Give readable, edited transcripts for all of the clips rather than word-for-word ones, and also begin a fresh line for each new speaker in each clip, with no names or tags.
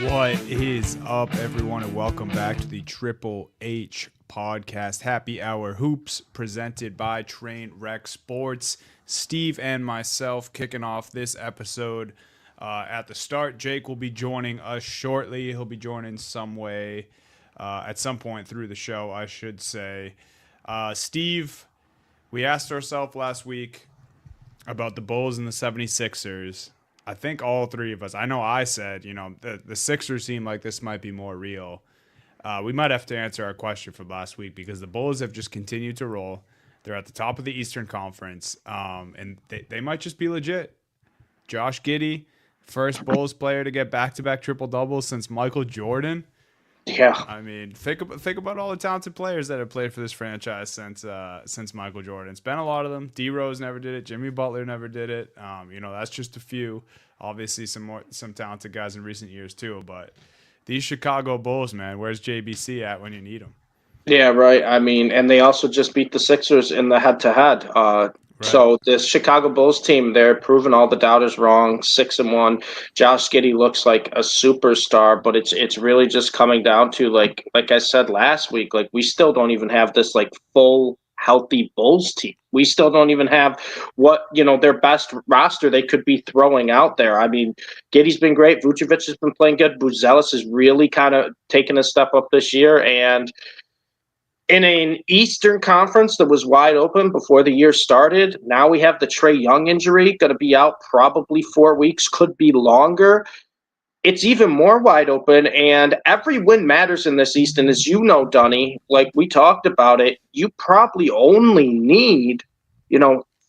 What is up, everyone, and welcome back to the Triple H podcast, Happy Hour Hoops, presented by Train Wreck Sports. Steve and myself kicking off this episode at the start. Jake will be joining us shortly. He'll be joining some way at some point through the show, I should say. Steve, we asked ourselves last week about the Bulls and the 76ers. I think all three of us, I know I said, the Sixers seem like this might be more real. We might have to answer our question from last week because the Bulls have just continued to roll. They're at the top of the Eastern Conference, and they might just be legit. Josh Giddey, first Bulls player to get back-to-back triple-doubles since Michael Jordan.
Yeah.
I mean, think about all the talented players that have played for this franchise since Michael Jordan. It's been a lot of them. D Rose never did it. Jimmy Butler never did it. That's just a few. Obviously, some talented guys in recent years too. But these Chicago Bulls, man, where's JBC at when you need him?
Yeah, right. I mean, and they also just beat the Sixers in the head-to-head.
Right.
So this Chicago Bulls team, they're proving all the doubters wrong. 6-1. Josh Giddey looks like a superstar, but it's really just coming down to like I said last week, like we still don't even have this like full healthy Bulls team. We still don't even have their best roster they could be throwing out there. I mean, Giddey's been great. Vucevic has been playing good. Buzelis is really kind of taking a step up this year, and in an Eastern Conference that was wide open before the year started. Now we have the Trae Young injury, going to be out probably 4 weeks, could be longer. It's even more wide open, and every win matters in this East. And as you know, Dunny, like we talked about it, you probably only need,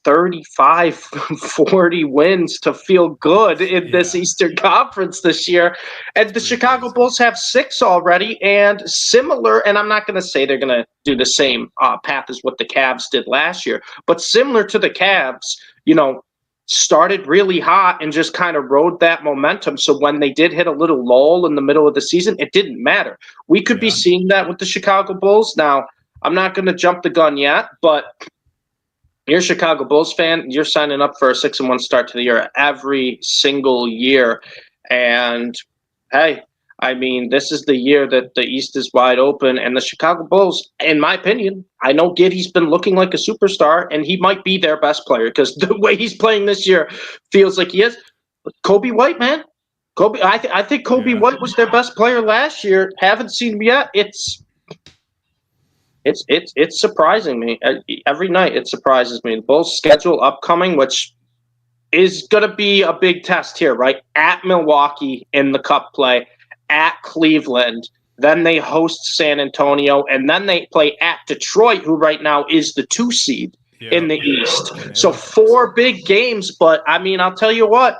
35, 40 wins to feel good in this
Yeah.
Eastern Conference this year. And
It's
the
pretty
Chicago
crazy.
Bulls have 6 already, and similar, and I'm not going to say they're going to do the same path as what the Cavs did last year, but similar to the Cavs, started really hot and just kind of rode that momentum. So when they did hit a little lull in the middle of the season, it didn't matter. We could be
Yeah.
seeing that with the Chicago Bulls. Now, I'm not going to jump the gun yet, but you're a Chicago Bulls fan, you're signing up for a 6-1 start to the year every single year. And hey, I mean, this is the year that the East is wide open, and the Chicago Bulls, in my opinion, I know Giddy's been looking like a superstar, and he might be their best player because the way he's playing this year feels like he is. But Kobe White, man, I think Kobe
Yeah.
White was their best player last year. Haven't seen him yet. It's surprising me every night. It surprises me. The Bulls' schedule upcoming, which is going to be a big test here, right? At Milwaukee in the Cup play, at Cleveland, then they host San Antonio, and then they play at Detroit, who right now is the 2 seed in
Yep.
the East.
And they
So
look
4 big games, but I mean, I'll tell you what.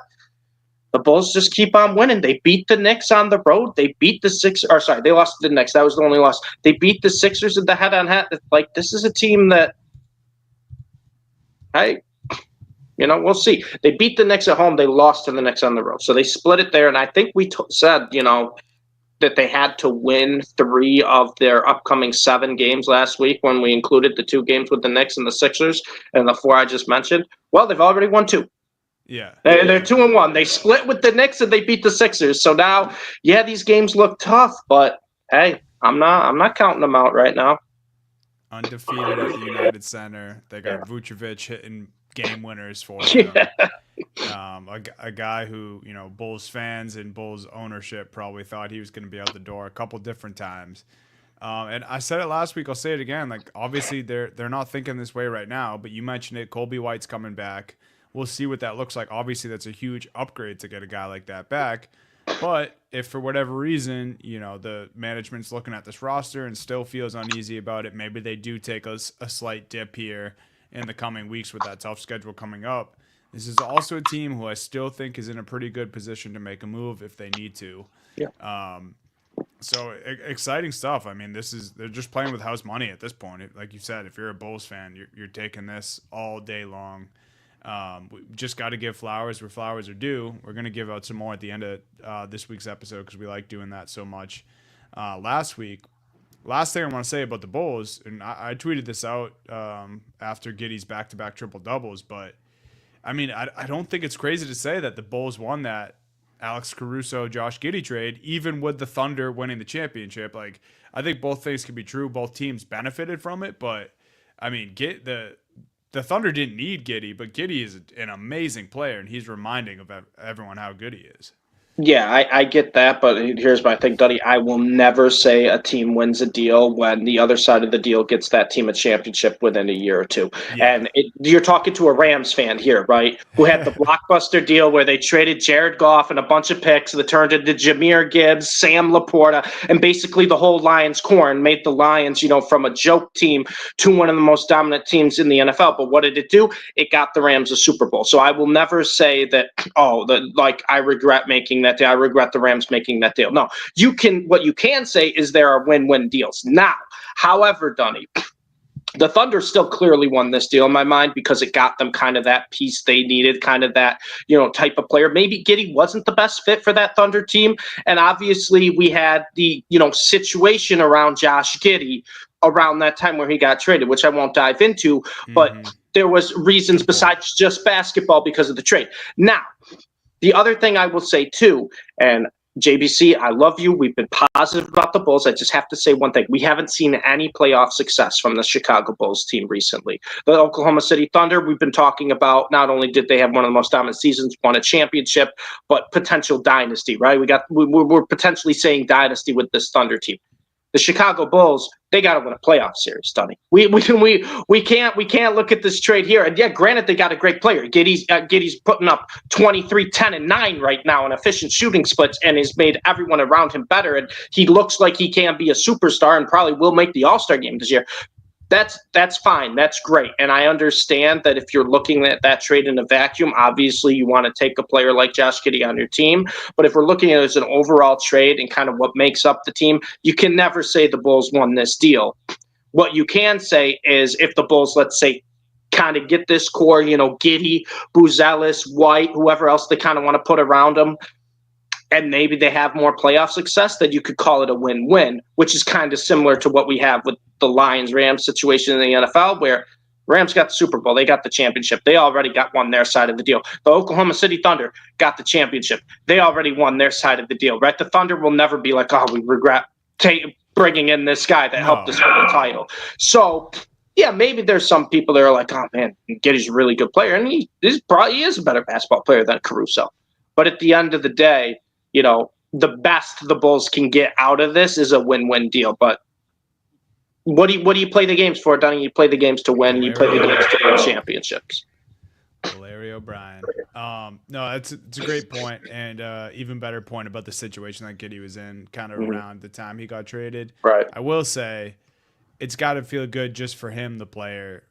The Bulls just keep on winning. They beat the Knicks on the road. They beat the Sixers. Or sorry, they lost to the Knicks. That was the only loss. They beat the Sixers in the head-on-head. Like, this is a team that, hey, we'll see. They beat the Knicks at home. They lost to the Knicks on the road. So they split it there. And I think we said, that they had to win 3 of their upcoming 7 games last week when we included the 2 games with the Knicks and the Sixers and the 4 I just mentioned. Well, they've already won 2.
Yeah.
They're 2-1. They split with the Knicks and they beat the Sixers. So now, yeah, these games look tough, but hey, I'm not counting them out right now.
Undefeated at the United Center. They got Vucevic hitting game winners for
Yeah.
them. A guy who, Bulls fans and Bulls ownership probably thought he was going to be out the door a couple different times. And I said it last week. I'll say it again. Like, obviously, they're not thinking this way right now. But you mentioned it. Colby White's coming back. We'll see what that looks like. Obviously, that's a huge upgrade to get a guy like that back. But if for whatever reason, the management's looking at this roster and still feels uneasy about it, maybe they do take a slight dip here in the coming weeks with that tough schedule coming up. This is also a team who I still think is in a pretty good position to make a move if they need to.
Yeah.
So exciting stuff. I mean, they're just playing with house money at this point. Like you said, if you're a Bulls fan, you're taking this all day long. We just got to give flowers where flowers are due. We're going to give out some more at the end of this week's episode because we like doing that so much. Last thing I want to say about the Bulls, and I tweeted this out after Giddey's back-to-back triple-doubles, but I mean, I don't think it's crazy to say that the Bulls won that Alex Caruso, Josh Giddey trade, even with the Thunder winning the championship. Like, I think both things can be true. Both teams benefited from it, but I mean, the Thunder didn't need Giddey, but Giddey is an amazing player, and he's reminding of everyone how good he is.
Yeah, I get that, but here's my thing, Duddy. I will never say a team wins a deal when the other side of the deal gets that team a championship within a year or two.
Yeah.
And you're talking to a Rams fan here, right? Who had the blockbuster deal where they traded Jared Goff and a bunch of picks that turned into Jahmyr Gibbs, Sam Laporta, and basically the whole Lions corn made the Lions, from a joke team to one of the most dominant teams in the NFL. But what did it do? It got the Rams a Super Bowl. So I will never say that, I regret making that deal. I regret the Rams making that deal. No, what you can say is there are win-win deals. Now, however, Dunny, the Thunder still clearly won this deal in my mind because it got them kind of that piece they needed, kind of that, type of player. Maybe Giddey wasn't the best fit for that Thunder team. And obviously we had the, situation around Josh Giddey around that time where he got traded, which I won't dive into, but there was reasons besides just basketball because of the trade. Now, the other thing I will say too, and JBC, I love you. We've been positive about the Bulls. I just have to say one thing. We haven't seen any playoff success from the Chicago Bulls team recently. The Oklahoma City Thunder, we've been talking about, not only did they have one of the most dominant seasons, won a championship, but potential dynasty, right? We're potentially saying dynasty with this Thunder team. The Chicago Bulls, they got to win a playoff series, Dunny. We can't look at this trade here. And yeah, granted, they got a great player. Giddey's putting up 23, 10, and 9 right now in efficient shooting splits and has made everyone around him better. And he looks like he can be a superstar and probably will make the All-Star game this year. That's fine. That's great. And I understand that if you're looking at that trade in a vacuum, obviously you want to take a player like Josh Giddey on your team. But if we're looking at it as an overall trade and kind of what makes up the team, you can never say the Bulls won this deal. What you can say is if the Bulls, let's say, kind of get this core, Giddey, Buzelis, White, whoever else they kind of want to put around them, and maybe they have more playoff success, then you could call it a win-win, which is kind of similar to what we have with the Lions-Rams situation in the NFL, where Rams got the Super Bowl. They got the championship. They already got won their side of the deal. The Oklahoma City Thunder got the championship. They already won their side of the deal, right? The Thunder will never be like, we regret bringing in this guy that helped us win the title. So, yeah, maybe there's some people that are like, oh, man, Giddey's a really good player. And he is a better basketball player than Caruso. But at the end of the day, the best the Bulls can get out of this is a win-win deal. But what do you play the games for, Dunny? You play the games to win. You play the games to win championships.
Larry O'Brien. No, it's a great point, and even better point about the situation that Giddey was in kind of around the time he got traded.
Right.
I will say it's got to feel good just for him, the player,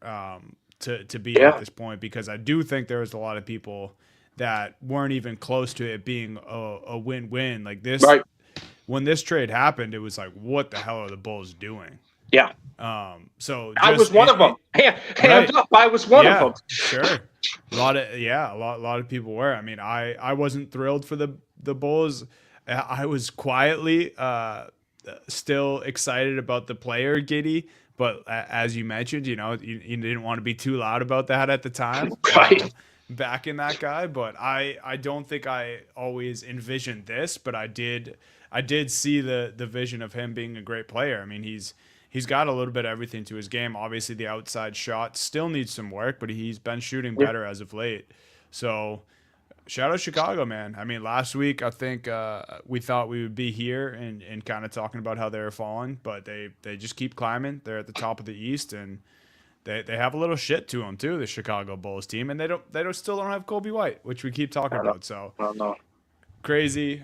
to be at this point, because I do think there was a lot of people that weren't even close to it being a win-win. Like this, when this trade happened, it was like, what the hell are the Bulls doing?
Yeah.
So
I was one of them. Hands up, I was one of them.
Sure. A lot of people were. I mean, I wasn't thrilled for the Bulls. I was quietly still excited about the player Giddey, but as you mentioned, you didn't want to be too loud about that at the time.
Right.
Backing that guy, but I don't think I always envisioned this, but I did see the vision of him being a great player. I mean, he's got a little bit of everything to his game. Obviously, the outside shot still needs some work, but he's been shooting better as of late. So, shout out Chicago, man. I mean, last week I think we thought we would be here and kind of talking about how they were falling, but they just keep climbing. They're at the top of the East, and they have a little shit to them too, the Chicago Bulls team, and they still don't have Kobe White, which we keep talking about. So crazy.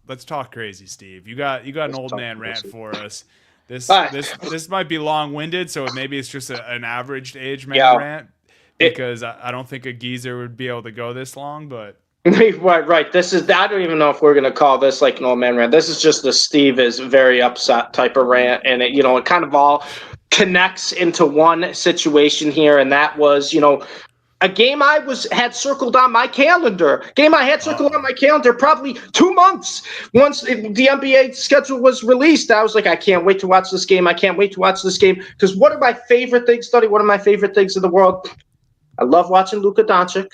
Let's talk crazy, Steve. You got an old man rant for us. This might be long-winded, so maybe it's just an averaged age man rant, because I don't think a geezer would be able to go this long, but.
Right. I don't even know if we're going to call this like an old man rant. This is just the Steve is very upset type of rant, and it kind of all connects into one situation here, and that was, a game I had circled on my calendar. Probably 2 months once the NBA schedule was released. I was like, I can't wait to watch this game. Because one of my favorite things, one of my favorite things in the world, I love watching Luka Doncic.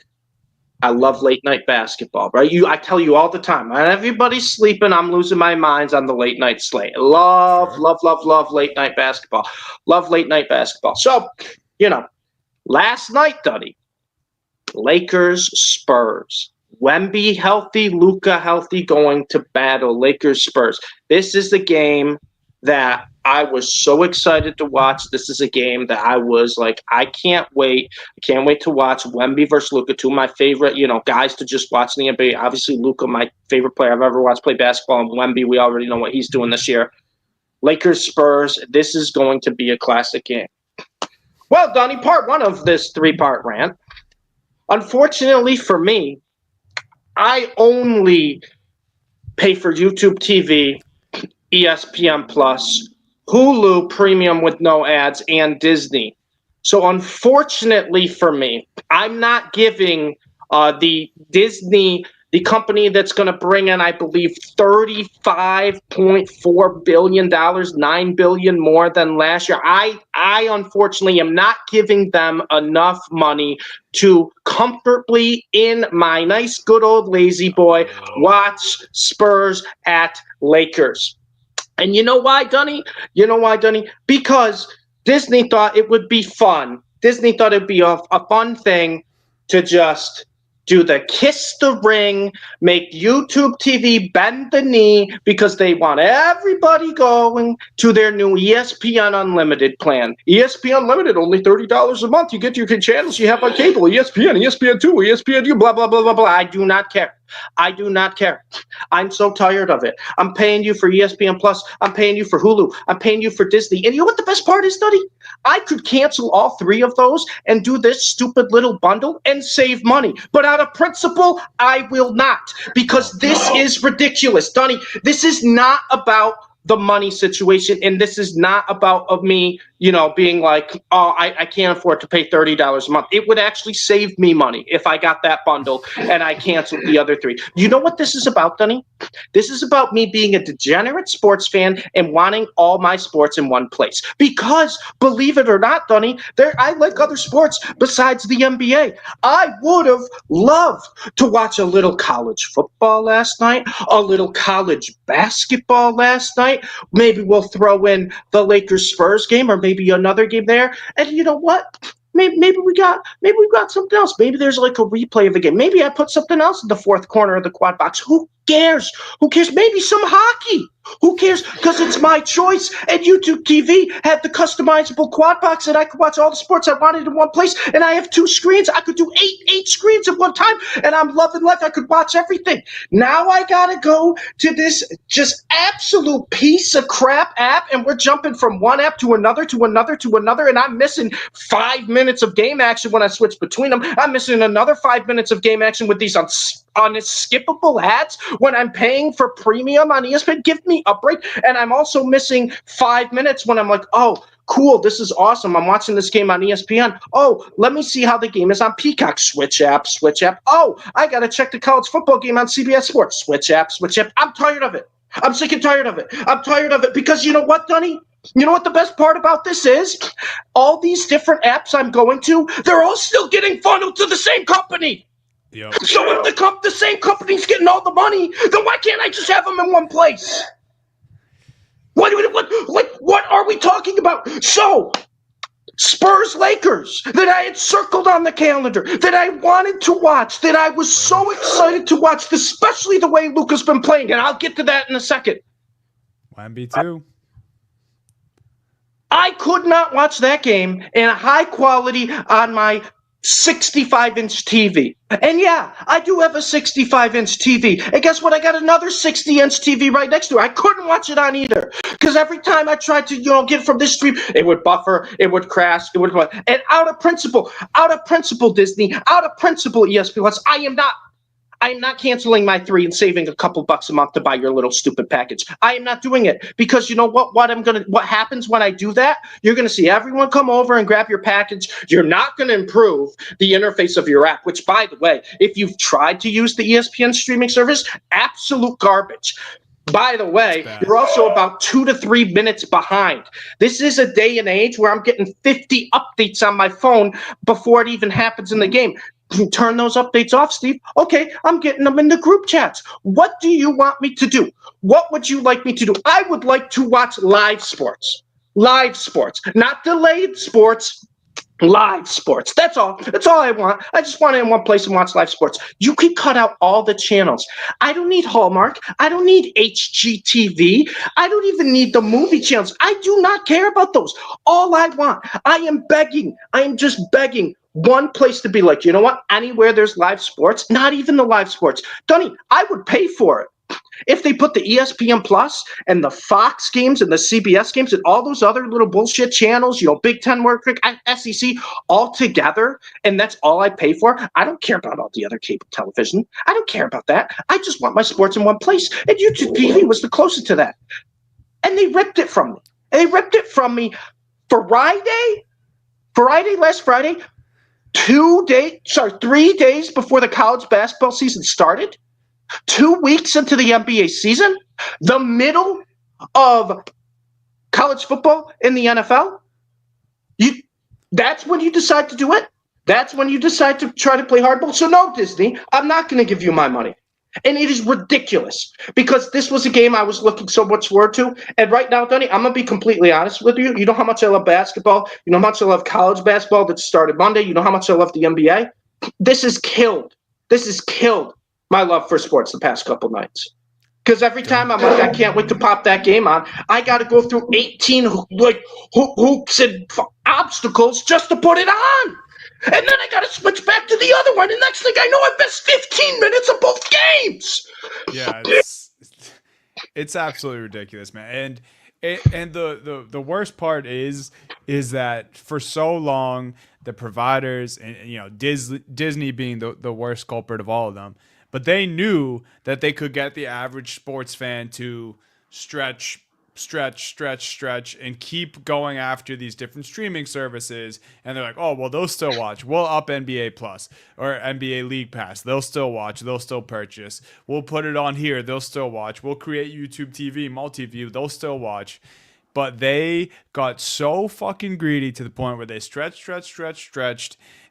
I love late night basketball, right? I tell you all the time, when everybody's sleeping, I'm losing my minds on the late night slate. Love,
Sure.
love, love, love late night basketball. Love late night basketball. So, last night, Duddy, Lakers, Spurs. Wemby healthy, Luka healthy, going to battle Lakers, Spurs. This is the game that I was so excited to watch. This is a game that I was like, I can't wait. I can't wait to watch Wemby versus Luka, two of my favorite, guys to just watch in the NBA. Obviously, Luka, my favorite player I've ever watched play basketball, and Wemby, we already know what he's doing this year. Lakers, Spurs, this is going to be a classic game. Well, Donnie, part one of this three-part rant. Unfortunately for me, I only pay for YouTube TV, ESPN Plus, Hulu Premium with no ads, and Disney. So unfortunately for me, I'm not giving the Disney, the company that's going to bring in, I believe, $35.4 billion, $9 billion more than last year. I unfortunately am not giving them enough money to comfortably, in my nice, good old lazy boy, watch Spurs at Lakers. And you know why, Dunny? Because Disney thought it would be fun. Disney thought it'd be a fun thing to just do the kiss the ring, make YouTube TV bend the knee because they want everybody going to their new ESPN Unlimited plan. ESPN Unlimited, only $30 a month. You get your channels you have on cable, ESPN, ESPN2, ESPNU, blah, blah, blah, blah, blah. I do not care. I'm so tired of it. I'm paying you for ESPN Plus. I'm paying you for Hulu. I'm paying you for Disney. And you know what the best part is, Duddy? I could cancel all three of those and do this stupid little bundle and save money. But out of principle, I will not, because this is ridiculous. Donnie, this is not about the money situation, and this is not about me, being like, oh, I can't afford to pay $30 a month. It would actually save me money if I got that bundle and I canceled the other three. You know what this is about, Dunny? This is about me being a degenerate sports fan and wanting all my sports in one place. Because, believe it or not, Dunny, I like other sports besides the NBA. I would have loved to watch a little college football last night, a little college basketball last night. Maybe we'll throw in the Lakers Spurs game, or maybe another game there. And you know what? Maybe we've got something else. Maybe there's like a replay of a game. Maybe I put something else in the fourth corner of the quad box. Who cares? Maybe some hockey. Who cares? Because it's my choice. And YouTube TV had the customizable quad box that I could watch all the sports I wanted in one place. And I have two screens. I could do eight screens at one time. And I'm loving life. I could watch everything. Now I got to go to this just absolute piece of crap app. And we're jumping from one app to another, to another, to another. And I'm missing 5 minutes of game action when I switch between them. I'm missing another 5 minutes of game action with these unskippable ads when I'm paying for premium on ESPN. Give me a break. And I'm also missing 5 minutes when I'm like, oh, cool, this is awesome. I'm watching this game on ESPN. Oh, let me see how the game is on Peacock. Switch app. Oh, I got to check the college football game on CBS Sports. Switch app. I'm tired of it. I'm sick and tired of it. I'm tired of it because you know what, Dunny? You know what the best part about this is? All these different apps I'm going to, they're all still getting funneled to the same company.
Yep.
So if the same company's getting all the money, then why can't I just have them in one place? What are we talking about? So, Spurs Lakers that I had circled on the calendar, that I wanted to watch, that I was so excited to watch, especially the way Luka's been playing, and I'll get to that in a second.
Wemby too.
I could not watch that game in high quality on my 65-inch TV. And yeah, I do have a 65-inch TV. And guess what? I got another 60-inch TV right next to it. I couldn't watch it on either. Because every time I tried to, get from this stream, it would buffer, it would crash, it would. And out of principle, Disney, out of principle, ESPN, I'm not canceling my 3 and saving a couple bucks a month to buy your little stupid package. I am not doing it because you know what? What happens when I do that? You're gonna see everyone come over and grab your package. You're not gonna improve the interface of your app. Which, by the way, if you've tried to use the ESPN streaming service, absolute garbage. By the way, you're also about 2 to 3 minutes behind. This is a day and age where I'm getting 50 updates on my phone before it even happens in the game. Turn those updates off, Steve. Okay, I'm getting them in the group chats. What do you want me to do? What would you like me to do? I would like to watch live sports. Live sports, not delayed sports. Live sports. That's all. That's all I want. I just want it in one place and watch live sports. You can cut out all the channels. I don't need Hallmark. I don't need HGTV. I don't even need the movie channels. I do not care about those. All I want, I am begging. I am just begging one place to be like, you know what? Anywhere there's live sports, not even the live sports. Dunny, I would pay for it. If they put the ESPN Plus and the Fox games and the CBS games and all those other little bullshit channels, Big Ten, SEC, all together, and that's all I pay for, I don't care about all the other cable television. I don't care about that. I just want my sports in one place. And YouTube TV was the closest to that. And they ripped it from me. They ripped it from me last Friday, 3 days before the college basketball season started. 2 weeks into the NBA season, the middle of college football in the NFL, that's when you decide to do it. That's when you decide to try to play hardball. So no, Disney, I'm not going to give you my money. And it is ridiculous because this was a game I was looking so much forward to. And right now, Dunny, I'm going to be completely honest with you. You know how much I love basketball. You know how much I love college basketball that started Monday. You know how much I love the NBA. This has killed my love for sports the past couple nights. Because every time I'm like, I can't wait to pop that game on. I got to go through 18 hoops and obstacles just to put it on. And then I got to switch back to the other one. And next thing I know, I missed 15 minutes of both games.
Yeah, it's absolutely ridiculous, man. And the worst part is that for so long, the providers and Disney being the worst culprit of all of them, but they knew that they could get the average sports fan to stretch, and keep going after these different streaming services. And they're like, oh, well, they'll still watch. We'll up NBA Plus or NBA League Pass. They'll still watch. They'll still purchase. We'll put it on here. They'll still watch. We'll create YouTube TV, multi-view. They'll still watch. But they got so fucking greedy to the point where they stretched.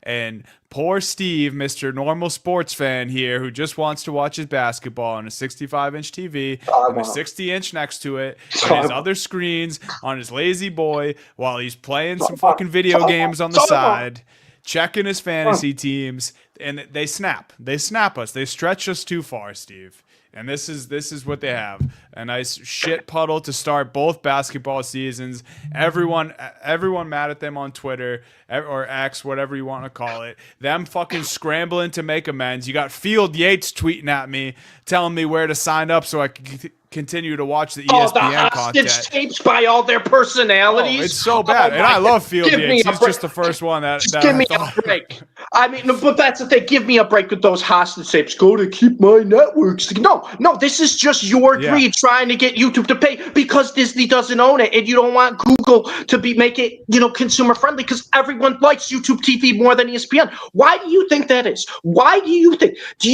And poor Steve, Mr. Normal Sports fan here, who just wants to watch his basketball on a 65-inch TV and a 60-inch next to it, and his other screens on his lazy boy while he's playing some fucking video games on the side, checking his fantasy teams, and they snap. They snap us. They stretch us too far, Steve. And this is what they have. A nice shit puddle to start both basketball seasons. Everyone mad at them on Twitter or X, whatever you want to call it. Them fucking scrambling to make amends. You got Field Yates tweeting at me, telling me where to sign up so I can continue to watch the ESPN content.
All the hostage tapes by all their personalities.
Oh, it's so bad. And I love Field Yates. He's just the first one that
give me a break. I mean, but that's the thing. Give me a break with those hostage tapes. Go to keep my networks. No, this is just your greed trying to get YouTube to pay because Disney doesn't own it, and you don't want Google to make it, consumer friendly because everyone likes YouTube TV more than ESPN. Why do you think that is? Why do you think? Do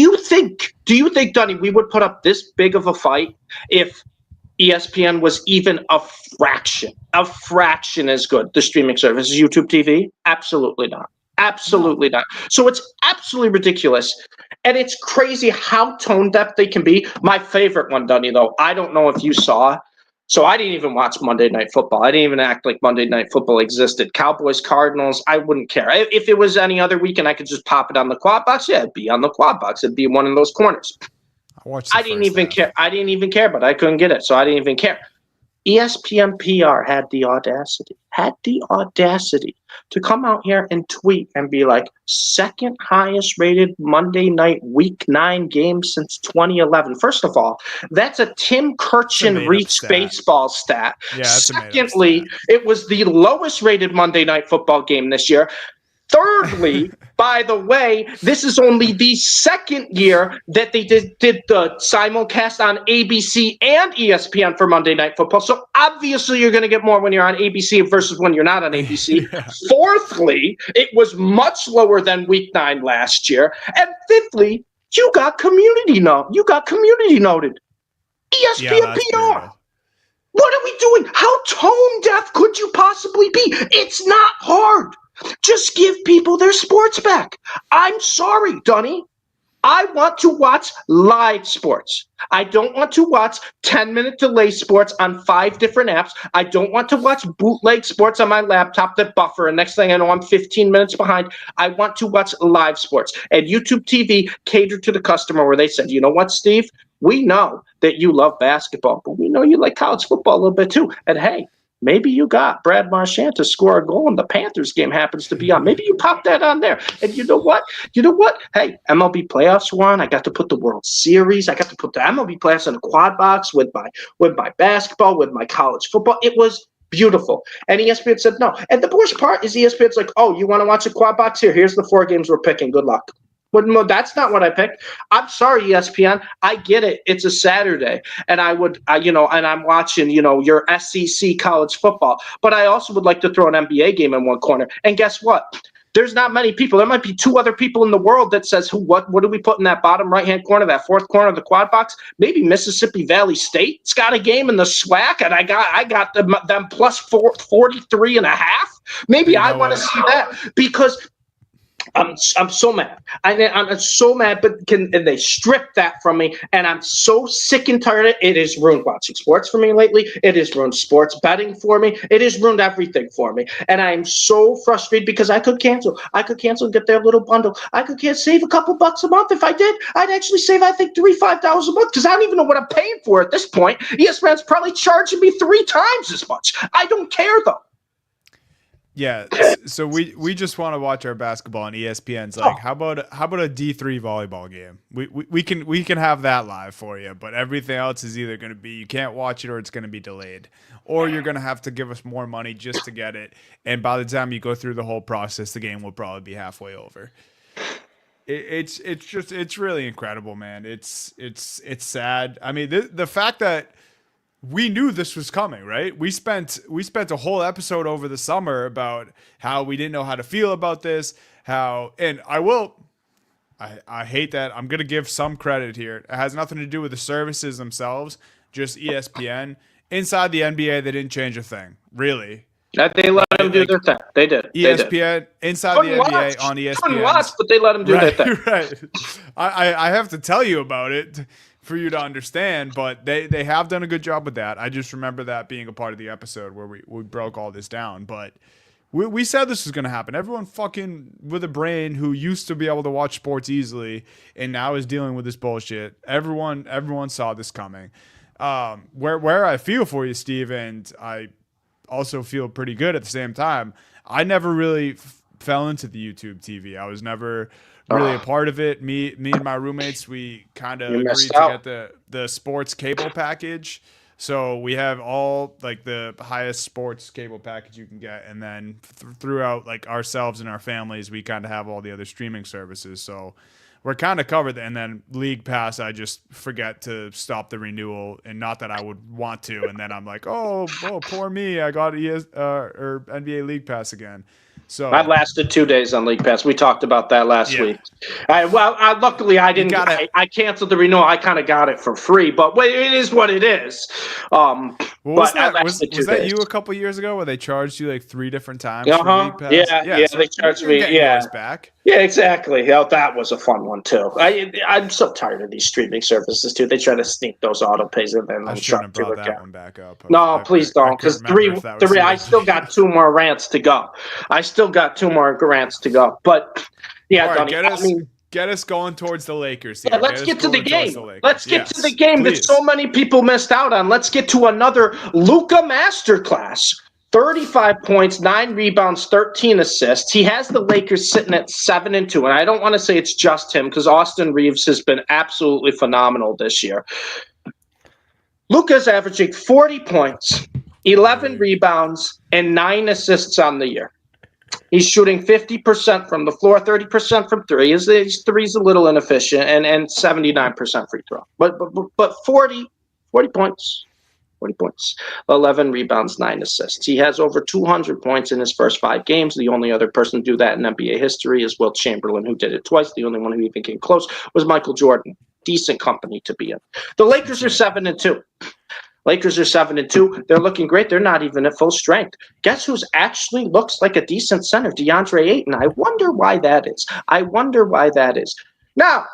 you think, Dunny, we would put up this big of a fight if ESPN was even a fraction as good, the streaming service, as YouTube TV? Absolutely not. Absolutely not. So it's absolutely ridiculous. And it's crazy how tone deaf they can be. My favorite one, Dunny, though, I don't know if you saw. So I didn't even watch Monday Night Football. I didn't even act like Monday Night Football existed. Cowboys, Cardinals, I wouldn't care. If it was any other weekend, I could just pop it on the quad box. Yeah, it'd be on the quad box. It'd be one of those corners. I didn't even care. I didn't even care, but I couldn't get it, so I didn't even care. ESPN PR had the audacity to come out here and tweet and be like, second highest rated Monday night week 9 game since 2011. First of all, that's a Tim Kirchin Reach baseball stat.
Yeah,
secondly, it was the lowest rated Monday night football game this year. Thirdly, by the way, this is only the second year that they did the simulcast on ABC and ESPN for Monday Night Football. So obviously you're going to get more when you're on ABC versus when you're not on ABC. Yeah. Fourthly, it was much lower than Week 9 last year. And fifthly, you got community noted. ESPN PR. What are we doing? How tone deaf could you possibly be? It's not hard. Just give people their sports back. I'm sorry, Dunny. I want to watch live sports. I don't want to watch 10-minute delay sports on 5 different apps. I don't want to watch bootleg sports on my laptop that buffer, and next thing I know, I'm 15 minutes behind. I want to watch live sports. And YouTube TV catered to the customer where they said, you know what, Steve? We know that you love basketball, but we know you like college football a little bit too. And hey, maybe you got Brad Marchand to score a goal and the Panthers game happens to be on. Maybe you pop that on there. And you know what? Hey, MLB playoffs were on. I got to put the World Series. I got to put the MLB playoffs in a quad box with my basketball, with my college football. It was beautiful. And ESPN said no. And the worst part is ESPN's like, oh, you want to watch a quad box? Here's the 4 games we're picking. Good luck. But no, that's not what I picked. I'm sorry, ESPN. I get it. It's a Saturday, and and I'm watching, your SEC college football. But I also would like to throw an NBA game in one corner. And guess what? There's not many people. There might be 2 other people in the world that says, what do we put in that bottom right-hand corner, that 4th corner of the quad box? Maybe Mississippi Valley State's got a game in the SWAC, and I got them plus 43 and a half. Maybe I want to see that because I'm so mad. I'm so mad, and they stripped that from me, and I'm so sick and tired of it. It has ruined watching sports for me lately. It has ruined sports betting for me. It has ruined everything for me, and I'm so frustrated because I could cancel. And get their little bundle. I could save a couple bucks a month if I did. I'd actually save, I think, $3,000-$5,000 a month because I don't even know what I'm paying for at this point. ESPN's probably charging me 3 times as much. I don't care though.
Yeah, so we just want to watch our basketball, and ESPN's like, how about a D3 volleyball game? We can have that live for you, but everything else is either going to be you can't watch it or it's going to be delayed, or you're going to have to give us more money just to get it. And by the time you go through the whole process, the game will probably be halfway over. It's really incredible, man. It's sad. I mean, the fact that we knew this was coming, right? We spent a whole episode over the summer about how we didn't know how to feel about this, and I hate that. I'm going to give some credit here. It has nothing to do with the services themselves, just ESPN. Inside the NBA, they didn't change a thing, really.
They let them do their thing. They did.
ESPN, inside the NBA on ESPN.
Couldn't watch, but they let them do their thing.
Right. I have to tell you about it for you to understand, but they have done a good job with that. I just remember that being a part of the episode where we broke all this down. But we said this was going to happen. Everyone fucking with a brain who used to be able to watch sports easily and now is dealing with this bullshit. Everyone saw this coming. Where I feel for you, Steve, and I also feel pretty good at the same time. I never really fell into the YouTube TV. I was never really a part of it. Me and my roommates, we kind of agreed to get the sports cable package. So we have all like the highest sports cable package you can get, and then throughout like ourselves and our families, we kind of have all the other streaming services. So we're kind of covered. And then League Pass, I just forget to stop the renewal, and not that I would want to. And then I'm like, oh, poor me, I got or NBA League Pass again. So
I lasted 2 days on League Pass. We talked about that last week. Luckily I didn't. I canceled the renewal. I kind of got it for free, but it is what it is.
Was that you a couple years ago where they charged you like 3 different times for League Pass?
Yeah, so they charged me. Yeah, back. Yeah, exactly. Yeah, that was a fun one too. I'm so tired of these streaming services too. They try to sneak those auto pays in there.
I shouldn't have brought that one back up.
No, please don't, because three. I still got 2 more rants to go. But yeah,
right, get us going towards the Lakers.
Yeah, let's get to the game. Let's get to the game that so many people missed out on. Let's get to another Luka masterclass. 35 points, 9 rebounds, 13 assists. He has the Lakers sitting at 7-2, and I don't want to say it's just him because Austin Reeves has been absolutely phenomenal this year. Luka's averaging 40 points, 11 rebounds, and 9 assists on the year. He's shooting 50% from the floor, 30% from 3. His three's a little inefficient, and 79% free throw. But 40 points. 40 points, 11 rebounds, 9 assists. He has over 200 points in his first 5 games. The only other person to do that in NBA history is Wilt Chamberlain, who did it twice. The only one who even came close was Michael Jordan. Decent company to be in. The Lakers are 7-2. Lakers are 7-2. They're looking great. They're not even at full strength. Guess who's actually looks like a decent center? DeAndre Ayton. I wonder why that is. Now,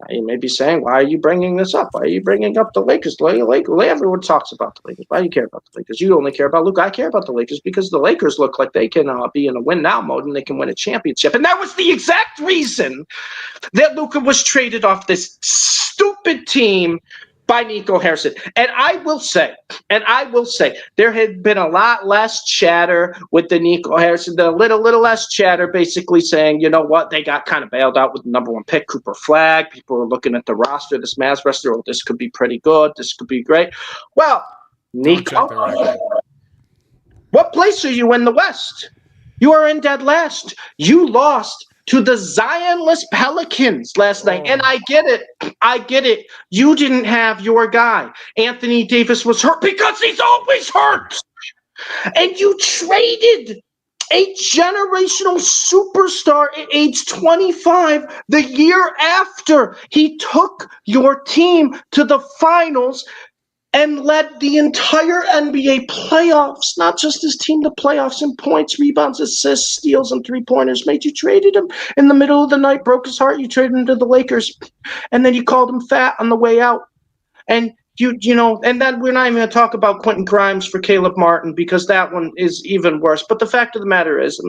you may be saying, why are you bringing this up? Why are you bringing up the Lakers? Everyone talks about the Lakers. Why do you care about the Lakers? You only care about Luka. I care about the Lakers because the Lakers look like they can be in a win-now mode and they can win a championship. And that was the exact reason that Luka was traded off this stupid team by Nico Harrison. And I will say, there had been a lot less chatter with the Nico Harrison, a little less chatter basically saying, you know what, they got kind of bailed out with the number 1 pick, Cooper Flagg. People were looking at the roster, this Mavs roster, this could be pretty good, this could be great. Well, Nico, what place are you in the West? You are in dead last. You lost to the Zionless Pelicans last night. And I get it. You didn't have your guy. Anthony Davis was hurt because he's always hurt. And you traded a generational superstar at age 25 the year after he took your team to the finals and led the entire NBA playoffs, not just his team, the playoffs in points, rebounds, assists, steals, and three-pointers. Mate, you traded him in the middle of the night, broke his heart. You traded him to the Lakers, and then you called him fat on the way out. And and then we're not even going to talk about Quentin Grimes for Caleb Martin because that one is even worse. But the fact of the matter is,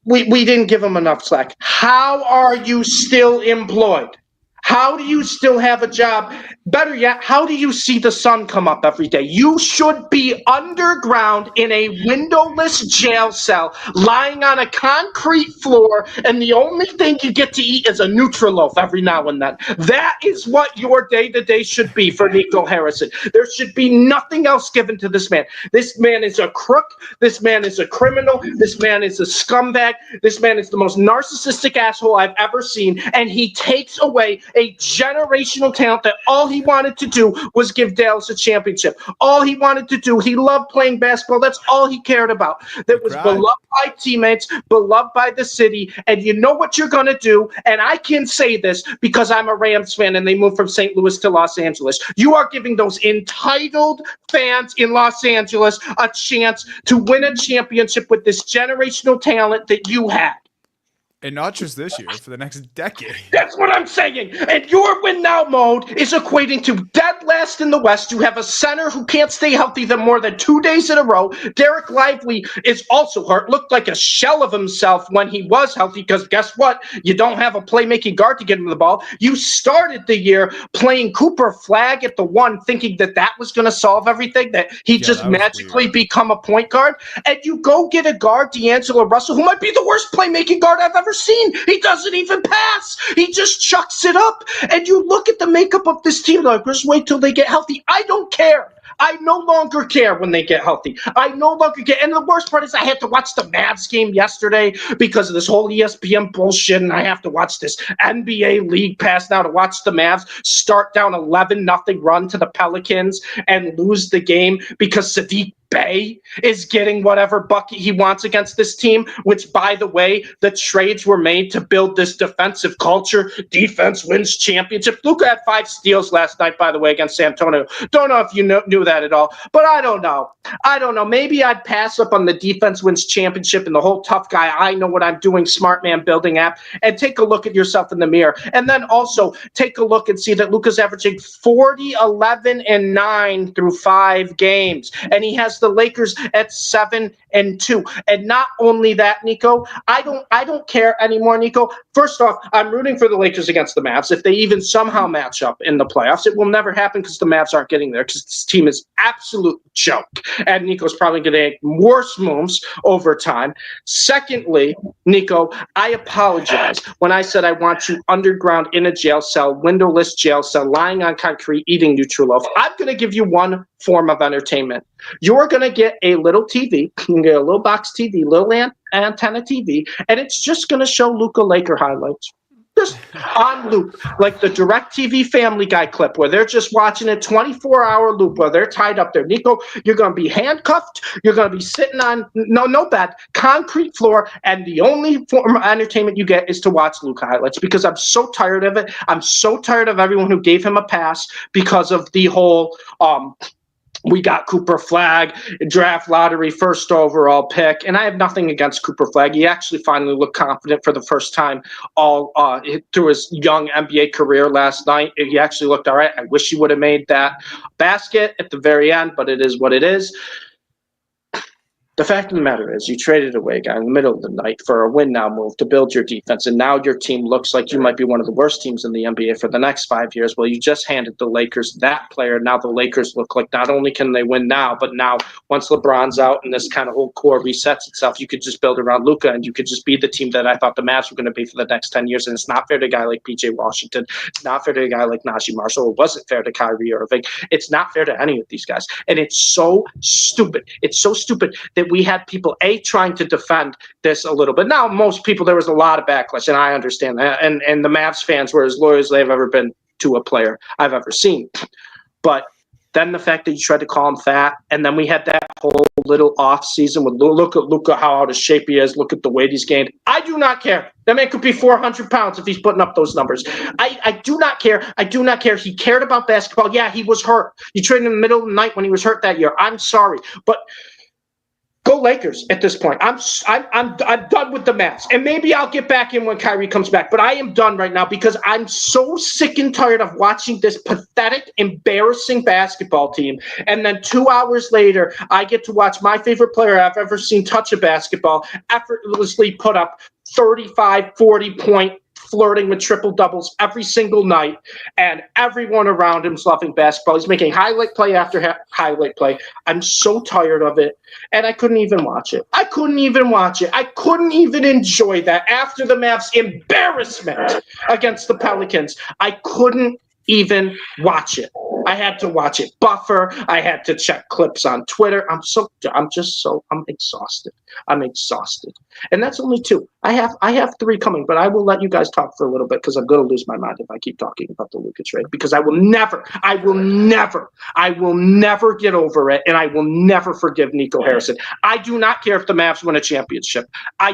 we didn't give him enough slack. How are you still employed? How do you still have a job? Better yet, how do you see the sun come up every day? You should be underground in a windowless jail cell, lying on a concrete floor, and the only thing you get to eat is a Nutriloaf every now and then. That is what your day-to-day should be for Nico Harrison. There should be nothing else given to this man. This man is a crook. This man is a criminal. This man is a scumbag. This man is the most narcissistic asshole I've ever seen, and he takes away a generational talent that all he wanted to do was give Dallas a championship. All he wanted to do, he loved playing basketball. That's all he cared about. That was beloved by teammates, beloved by the city. And you know what you're going to do? And I can say this because I'm a Rams fan and they moved from St. Louis to Los Angeles. You are giving those entitled fans in Los Angeles a chance to win a championship with this generational talent that you had.
And not just this year, for the next decade.
That's what I'm saying. And your win-now mode is equating to dead last in the West. You have a center who can't stay healthy for more than 2 days in a row. Derek Lively is also hurt. Looked like a shell of himself when he was healthy because guess what? You don't have a playmaking guard to get him the ball. You started the year playing Cooper Flagg at the 1, thinking that was going to solve everything, that he'd just magically become a point guard. And you go get a guard, D'Angelo Russell, who might be the worst playmaking guard I've ever seen. He doesn't even pass. He just chucks it up. And you look at the makeup of this team, like, just wait till they get healthy. I don't care. I no longer care when they get healthy. I no longer care. And the worst part is I had to watch the Mavs game yesterday because of this whole ESPN bullshit, and I have to watch this NBA League Pass now to watch the Mavs start down 11-0 run to the Pelicans and lose the game because Sadiq Bey is getting whatever bucket he wants against this team, which, by the way, the trades were made to build this defensive culture. Defense wins championship. Luka had 5 steals last night, by the way, against San Antonio. Don't know if you knew that at all, but I don't know. Maybe I'd pass up on the defense wins championship and the whole tough guy, I know what I'm doing, smart man building app, and take a look at yourself in the mirror. And then also take a look and see that Luka's averaging 40, 11, and 9 through 5 games. And he has the Lakers at 7-2. And not only that, Nico, I don't care anymore, Nico. First off, I'm rooting for the Lakers against the Mavs. If they even somehow match up in the playoffs, it will never happen because the Mavs aren't getting there because this team is absolute joke. And Nico's probably going to make worse moves over time. Secondly, Nico, I apologize when I said I want you underground in a jail cell, windowless jail cell, lying on concrete, eating Nutriloaf. I'm going to give you one form of entertainment. You're going to get a little TV. You can get a little box TV, little antenna TV, and it's just going to show Luka Laker highlights. Just on loop, like the DirecTV Family Guy clip where they're just watching a 24-hour loop where they're tied up there. Nico, you're going to be handcuffed. You're going to be sitting on no bed, concrete floor, and the only form of entertainment you get is to watch Luke highlights because I'm so tired of it. I'm so tired of everyone who gave him a pass because of the whole we got Cooper Flagg, draft lottery, first overall pick. And I have nothing against Cooper Flagg. He actually finally looked confident for the first time all through his young NBA career last night. He actually looked all right. I wish he would have made that basket at the very end, but it is what it is. The fact of the matter is you traded away a guy in the middle of the night for a win-now move to build your defense, and now your team looks like you might be one of the worst teams in the NBA for the next 5 years. Well, you just handed the Lakers that player. Now the Lakers look like not only can they win now, but now once LeBron's out and this kind of whole core resets itself, you could just build around Luka, and you could just be the team that I thought the Mavs were going to be for the next 10 years. And it's not fair to a guy like P.J. Washington. It's not fair to a guy like Najee Marshall. It wasn't fair to Kyrie Irving. It's not fair to any of these guys. And it's so stupid. It's so stupid that we had people trying to defend this a little bit. Now, most people, there was a lot of backlash, and I understand that. And the Mavs fans were as loyal as they've ever been to a player I've ever seen. But then the fact that you tried to call him fat, and then we had that whole little off season with look at Luka, how out of shape he is. Look at the weight he's gained. I do not care. That man could be 400 pounds if he's putting up those numbers. I do not care. I do not care. He cared about basketball. Yeah, he was hurt. You traded him in the middle of the night when he was hurt that year. I'm sorry, but go Lakers at this point. I'm done with the Mavs. And maybe I'll get back in when Kyrie comes back. But I am done right now because I'm so sick and tired of watching this pathetic, embarrassing basketball team. And then 2 hours later, I get to watch my favorite player I've ever seen touch a basketball effortlessly put up 35, 40-point flirting with triple doubles every single night, and everyone around him's loving basketball. He's making highlight play after highlight play. I'm so tired of it, and I couldn't even watch it. I couldn't even watch it. I couldn't even enjoy that after the Mavs' embarrassment against the Pelicans. I couldn't even watch it. I had to watch it buffer. I had to check clips on Twitter. I'm exhausted. I'm exhausted. And that's only two. I have three coming, but I will let you guys talk for a little bit because I'm going to lose my mind if I keep talking about the Luka trade because I will never get over it, and I will never forgive Nico Harrison. I do not care if the Mavs win a championship.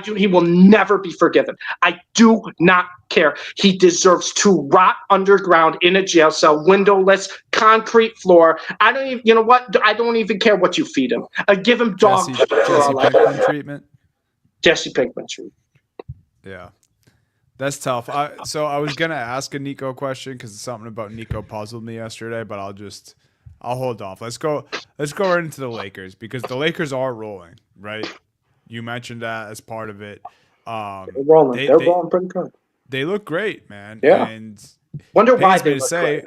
He will never be forgiven. I do not care. He deserves to rot underground in a jail cell, windowless, concrete floor. I don't even, you know what? I don't even care what you feed him. I give him dog
Jesse Pinkman treatment.
Jesse Pinkman treatment.
Yeah, that's tough. So I was gonna ask a Nico question because something about Nico puzzled me yesterday, but I'll hold off. Let's go right into the Lakers because the Lakers are rolling, right? You mentioned that as part of it.
They're rolling. They're rolling pretty good.
They look great, man.
Yeah.
And
wonder why they look great.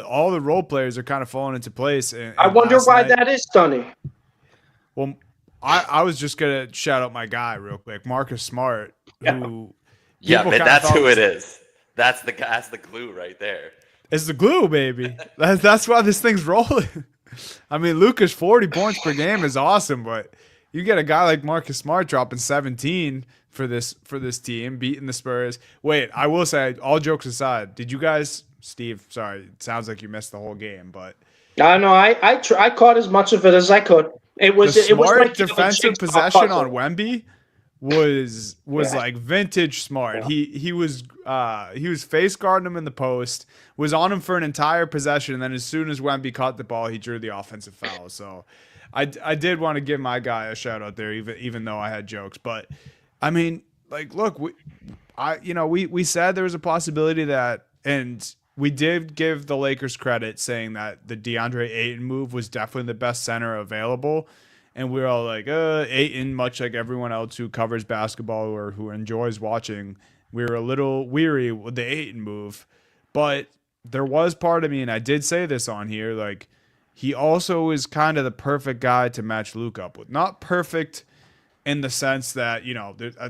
All the role players are kind of falling into place. And
I wonder why that is, Sonny.
Well, I was just gonna shout out my guy real quick, Marcus Smart. Who
that's who it is. That's the glue right there.
It's the glue, baby. That's why this thing's rolling. I mean, Luka's 40 points per game is awesome, but you get a guy like Marcus Smart dropping 17 for this team, beating the Spurs. Wait, I will say, all jokes aside, did you guys, Steve? Sorry, it sounds like you missed the whole game, but
no, I caught as much of it as I could. It was
like defensive possession on Wemby was like vintage Smart. Yeah. He was face guarding him in the post, was on him for an entire possession, and then as soon as Wemby caught the ball, he drew the offensive foul. So I did want to give my guy a shout out there, even though I had jokes. But I mean, like, look, we said there was a possibility that, and we did give the Lakers credit saying that the DeAndre Ayton move was definitely the best center available. And we were all like, Ayton, much like everyone else who covers basketball or who enjoys watching, we were a little weary with the Ayton move. But there was part of me, and I did say this on here, like, he also is kind of the perfect guy to match Luke up with. Not perfect in the sense that,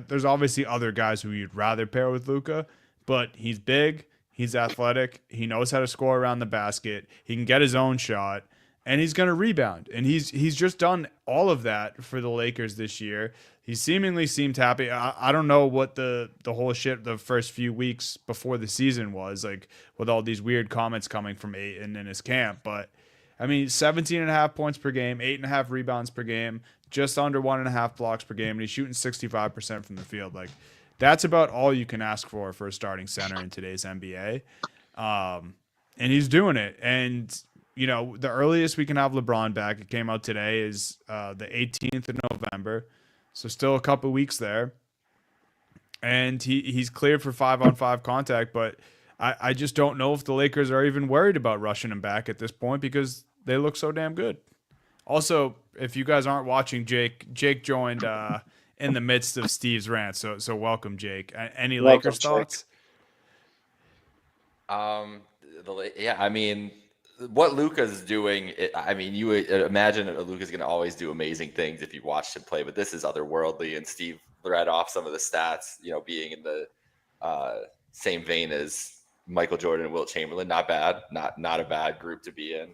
there's obviously other guys who you'd rather pair with Luka, but he's big. He's athletic. He knows how to score around the basket. He can get his own shot, and he's going to rebound. And he's just done all of that for the Lakers this year. he seemingly seemed happy. I don't know what the whole shit the first few weeks before the season was like with all these weird comments coming from Ayton in his camp, but I mean, 17.5 points per game, 8.5 rebounds per game, just under 1.5 blocks per game, and he's shooting 65% from the field. Like, that's about all you can ask for a starting center in today's NBA. And he's doing it. And, you know, the earliest we can have LeBron back, it came out today, is the 18th of November. So still a couple weeks there. And he's cleared for 5-on-5 contact, but I just don't know if the Lakers are even worried about rushing him back at this point because they look so damn good. Also, if you guys aren't watching, Jake joined in the midst of Steve's rant, so welcome, Jake. Any Lakers thoughts?
Yeah, I mean, what Luka's doing, I mean, you would imagine that Luka's going to always do amazing things if you watched him play, but this is otherworldly, and Steve read off some of the stats, you know, being in the same vein as Michael Jordan and Wilt Chamberlain. Not bad, not a bad group to be in.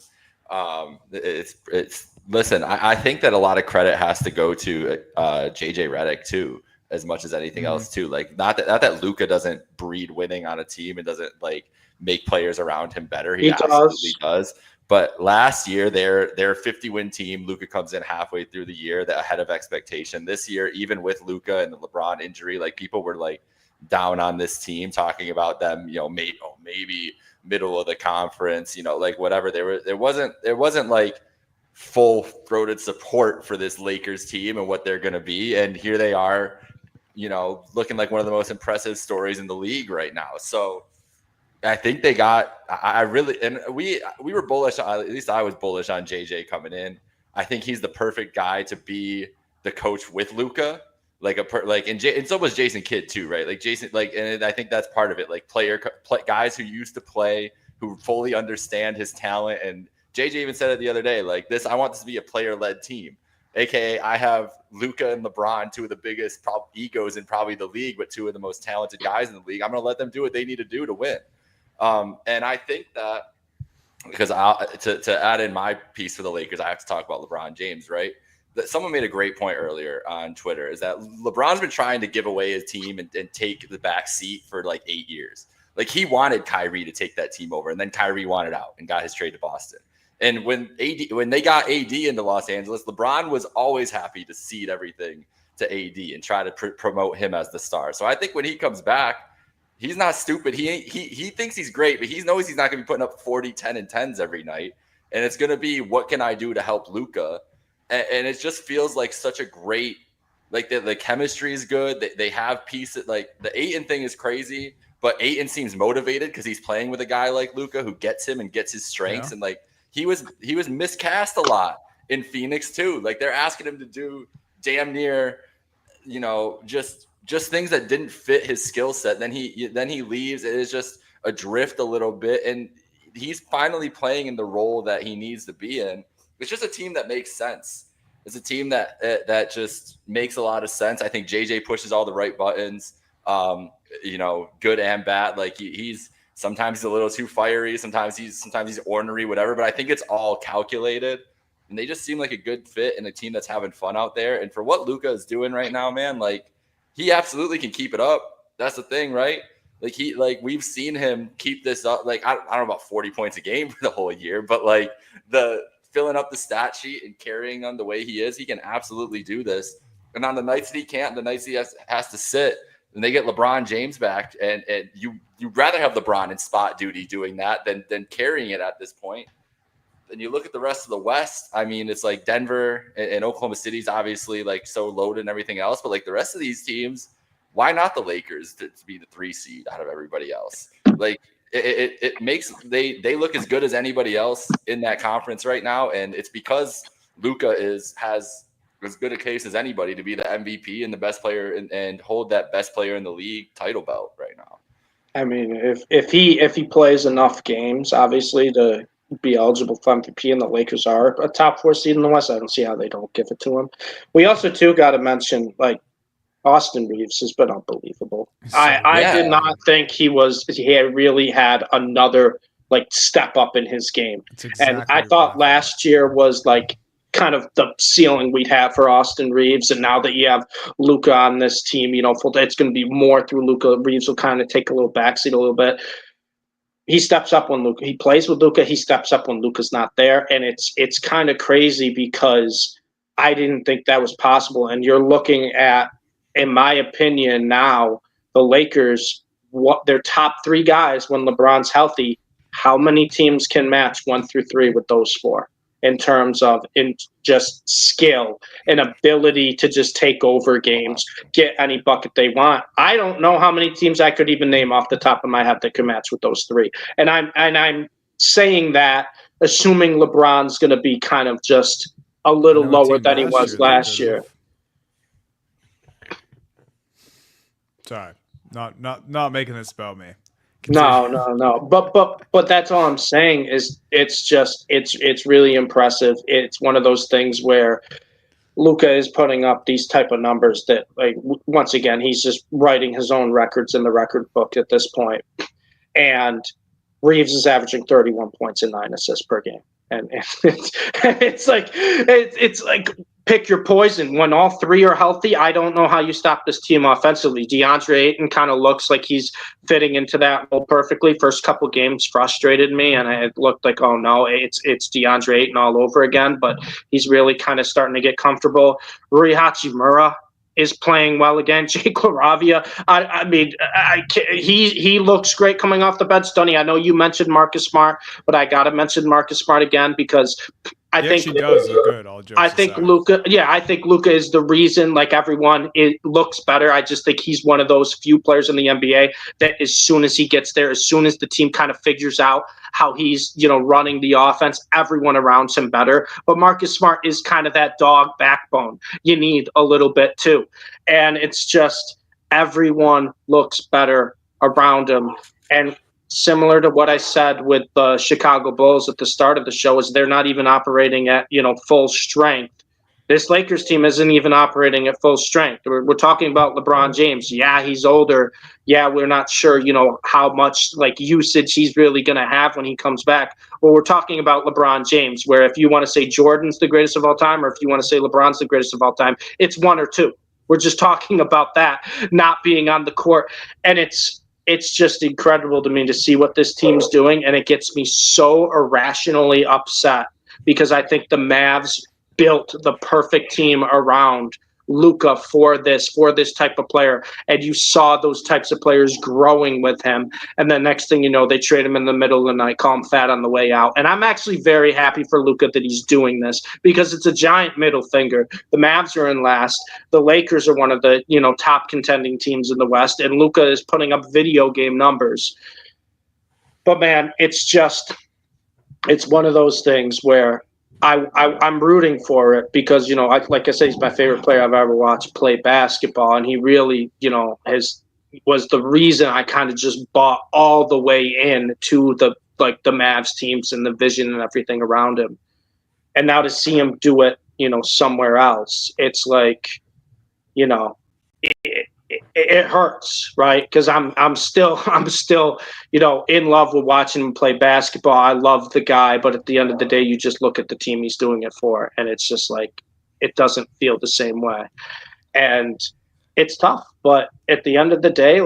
Listen, I think that a lot of credit has to go to JJ Redick too, as much as anything else too. Like not that Luka doesn't breed winning on a team and doesn't like make players around him better. He absolutely does. But last year, their 50-win team, Luka comes in halfway through the year, ahead of expectation. This year, even with Luka and the LeBron injury, like people were like down on this team, talking about them, you know, maybe middle of the conference, you know, like whatever. There wasn't like full-throated support for this Lakers team and what they're going to be. And here they are, you know, looking like one of the most impressive stories in the league right now. So I think they got, we were bullish, at least I was bullish on JJ coming in. I think he's the perfect guy to be the coach with Luka. And so was Jason Kidd too, right? Like Jason, and I think that's part of it. Like guys who used to play, who fully understand his talent. And JJ even said it the other day, like I want this to be a player-led team. AKA, I have Luka and LeBron, two of the biggest egos in probably the league, but two of the most talented guys in the league. I'm going to let them do what they need to do to win. And I think that because to add in my piece for the Lakers, I have to talk about LeBron James, right? That someone made a great point earlier on Twitter is that LeBron's been trying to give away his team and take the back seat for like 8 years. Like he wanted Kyrie to take that team over, and then Kyrie wanted out and got his trade to Boston. And when they got AD into Los Angeles, LeBron was always happy to cede everything to AD and try to promote him as the star. So I think when he comes back, he's not stupid. He thinks he's great, but he knows he's not going to be putting up 40, 10, and 10s every night. And it's going to be, what can I do to help Luka? And it just feels like such a great, like the chemistry is good. They have pieces. Like the Ayton thing is crazy, but Ayton seems motivated because he's playing with a guy like Luka who gets him and gets his strengths. Yeah. And like he was miscast a lot in Phoenix too. Like they're asking him to do damn near, you know, just things that didn't fit his skill set. Then he leaves. It is just adrift a little bit, and he's finally playing in the role that he needs to be in. It's just a team that makes sense. It's a team that just makes a lot of sense. I think JJ pushes all the right buttons, you know, good and bad. Like he's sometimes a little too fiery. Sometimes he's ornery, whatever. But I think it's all calculated, and they just seem like a good fit in a team that's having fun out there. And for what Luka is doing right now, man, like he absolutely can keep it up. That's the thing, right? Like we've seen him keep this up. Like I don't know about 40 points a game for the whole year, but like the filling up the stat sheet and carrying on the way he is, he can absolutely do this. And on the nights that he can't, the nights he has to sit, and they get LeBron James back, and you'd rather have LeBron in spot duty doing that than carrying it at this point. Then you look at the rest of the West. I mean, it's like Denver and Oklahoma City's obviously like so loaded and everything else, but like the rest of these teams, why not the Lakers to be the 3 seed out of everybody else? Like it makes they look as good as anybody else in that conference right now, and it's because Luka has as good a case as anybody to be the MVP and the best player and hold that best player in the league title belt right now.
I mean, if he plays enough games, obviously to be eligible for MVP, and the Lakers are a top 4 seed in the West, I don't see how they don't give it to him. We also too got to mention like Austin Reeves has been unbelievable. I did not think he really had another like step up in his game. Exactly, and I thought last year was like kind of the ceiling we'd have for Austin Reeves. And now that you have Luka on this team, it's going to be more through Luka. Reeves will kind of take a little backseat a little bit. He steps up when Luka. He plays with Luka. He steps up when Luka's not there, and it's kind of crazy because I didn't think that was possible. And you're looking at, in my opinion, now the Lakers, what their top three guys when LeBron's healthy. How many teams can match 1 through 3 with those four in terms of just skill and ability to just take over games, get any bucket they want? I don't know how many teams I could even name off the top of my head that can match with those three. And I'm saying that assuming LeBron's going to be kind of just a little lower than he was last year.
Sorry, not making this about me.
No. But that's all I'm saying is it's really impressive. It's one of those things where Luka is putting up these type of numbers that, like, once again, he's just writing his own records in the record book at this point. And Reeves is averaging 31 points and 9 assists per game. And it's like pick your poison. When all three are healthy, I don't know how you stop this team offensively. DeAndre Ayton kind of looks like he's fitting into that role perfectly. First couple games frustrated me, and it looked like, oh no, it's DeAndre Ayton all over again. But he's really kind of starting to get comfortable. Rui Hachimura is playing well again. Jake LaRavia, he looks great coming off the bench. Stoney, I know you mentioned Marcus Smart, but I got to mention Marcus Smart again because I think he does look good. I think Luka is the reason, like everyone, it looks better. I just think he's one of those few players in the NBA that as soon as he gets there, as soon as the team kind of figures out how he's, running the offense, everyone around him better. But Marcus Smart is kind of that dog backbone you need a little bit too. And it's just everyone looks better around him. And similar to what I said with the Chicago Bulls at the start of the show, is they're not even operating at, full strength. This Lakers team isn't even operating at full strength. We're talking about LeBron James. Yeah, he's older. Yeah, we're not sure, how much usage he's really going to have when he comes back. Well, we're talking about LeBron James, where if you want to say Jordan's the greatest of all time, or if you want to say LeBron's the greatest of all time, it's one or two. We're just talking about that not being on the court. And it's just incredible to me to see what this team's doing, and it gets me so irrationally upset because I think the Mavs built the perfect team around Luka for this type of player, and you saw those types of players growing with him, and then next thing you know, they trade him in the middle of the night, call him fat on the way out. And I'm actually very happy for Luka that he's doing this because it's a giant middle finger. The Mavs are in last. The Lakers are one of the top contending teams in the West, and Luka is putting up video game numbers. But man, it's one of those things where I'm rooting for it because, like I said, he's my favorite player I've ever watched play basketball. And he really, was the reason I kind of just bought all the way in to the Mavs teams and the vision and everything around him. And now to see him do it, somewhere else, it's like, it hurts, right? Because I'm still in love with watching him play basketball. I love the guy, but at the end of the day, you just look at the team he's doing it for, and it's just like it doesn't feel the same way, and it's tough. But at the end of the day,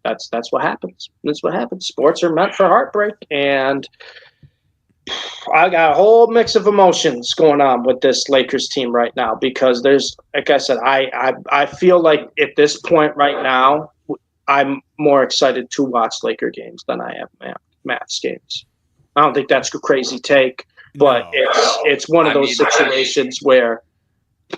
that's what happens. That's what happens. Sports are meant for heartbreak, and I got a whole mix of emotions going on with this Lakers team right now because there's, like I said, I feel like at this point right now, I'm more excited to watch Laker games than I am Mavs games. I don't think that's a crazy take, but no. It's one of those situations where,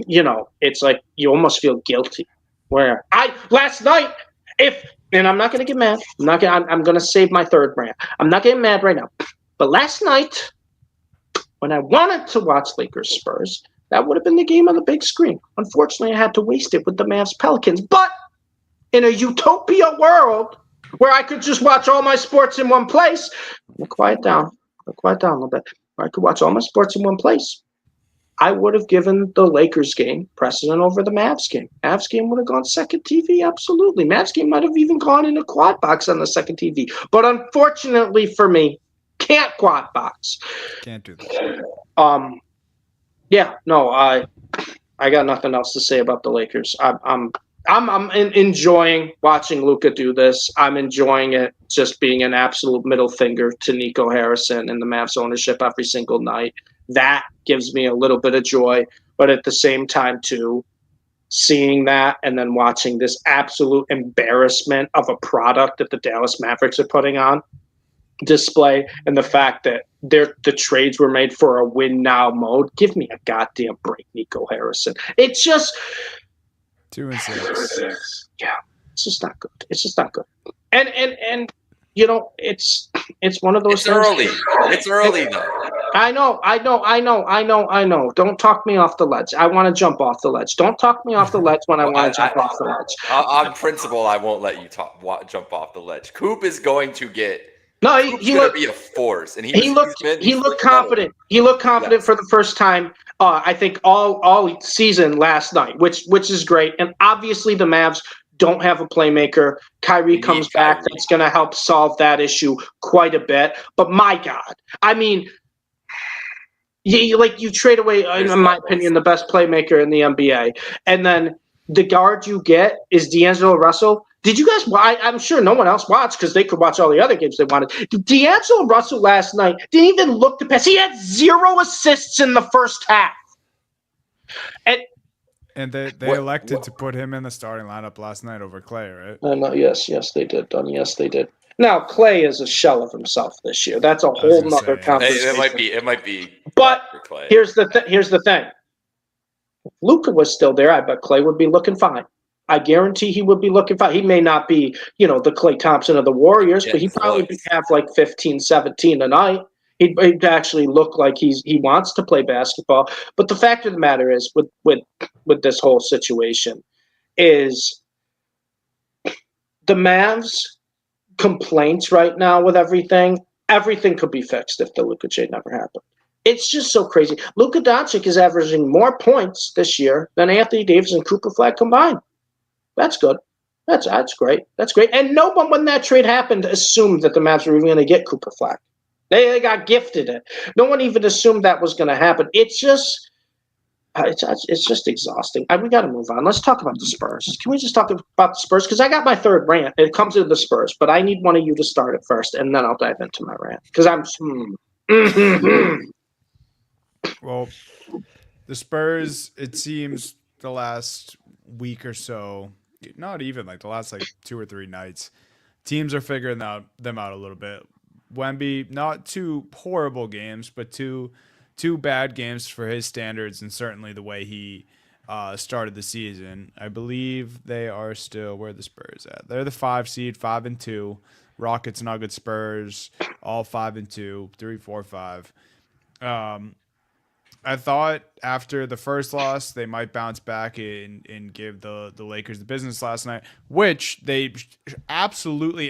it's like you almost feel guilty. Where last night, and I'm not going to get mad. I'm going to save my third rant. I'm not getting mad right now. But last night, when I wanted to watch Lakers Spurs, that would have been the game on the big screen. Unfortunately, I had to waste it with the Mavs Pelicans. But in a utopia world where I could just watch all my sports in one place, quiet down a little bit. Where I could watch all my sports in one place, I would have given the Lakers game precedent over the Mavs game. Mavs game would have gone second TV, absolutely. Mavs game might have even gone in a quad box on the second TV. But unfortunately for me, can't quad box.
Can't do that.
Yeah, no, I got nothing else to say about the Lakers. I'm enjoying watching Luka do this. I'm enjoying it just being an absolute middle finger to Nico Harrison and the Mavs ownership every single night. That gives me a little bit of joy, but at the same time too, seeing that and then watching this absolute embarrassment of a product that the Dallas Mavericks are putting on display, and the fact that the trades were made for a win now mode. Give me a goddamn break, Nico Harrison. It's just
2-6.
Yeah, it's just not good. It's just not good. And it's one of those
It's
things.
early. It's early though.
I know. Don't talk me off the ledge. I want to jump off the ledge. Don't talk me off the ledge when I want to jump off the ledge.
On principle, I won't let you jump off the ledge. Coop is going to get.
No,
Coop's going to be a force, and
he looked confident. He looked confident for the first time. I think all season last night, which is great. And obviously the Mavs don't have a playmaker. Kyrie comes back. That's going to help solve that issue quite a bit. But my God, I mean, you trade away, in my opinion, the best playmaker in the NBA, and then the guard you get is D'Angelo Russell. Did you guys? I'm sure no one else watched because they could watch all the other games they wanted. D'Angelo Russell last night didn't even look to pass. He had 0 assists in the first half.
And they elected to put him in the starting lineup last night over Clay, right?
No, yes, they did, Don. Yes, they did. Now Clay is a shell of himself this year. That's a whole nother conversation.
It might be.
But here's the thing. If Luka was still there, I bet Clay would be looking fine. I guarantee he would be looking fine. He may not be, the Clay Thompson of the Warriors, but he probably would have like 15, 17 a night. He'd actually look like he wants to play basketball. But the fact of the matter is, with this whole situation, is the Mavs' complaints right now with everything could be fixed if the Luka trade never happened. It's just so crazy. Luka Doncic is averaging more points this year than Anthony Davis and Cooper Flag combined. That's good. That's great. That's great. And no one, when that trade happened, assumed that the Mavs were even going to get Cooper Flag. They got gifted it. No one even assumed that was going to happen. It's just exhausting. We got to move on. Let's talk about the Spurs. Can we just talk about the Spurs? Because I got my third rant. It comes into the Spurs, but I need one of you to start it first, and then I'll dive into my rant. Because
Well, the Spurs, it seems the last week or so, not even like the last 2 or 3 nights, teams are figuring them out a little bit. Wemby, not 2 horrible games, but two bad games for his standards, and certainly the way he started the season. I believe they are still, where are the Spurs at? They're the 5 seed, 5-2. Rockets, Nuggets, Spurs, all 5-2, 3, 4, 5. I thought after the first loss, they might bounce back and give the Lakers the business last night, which they absolutely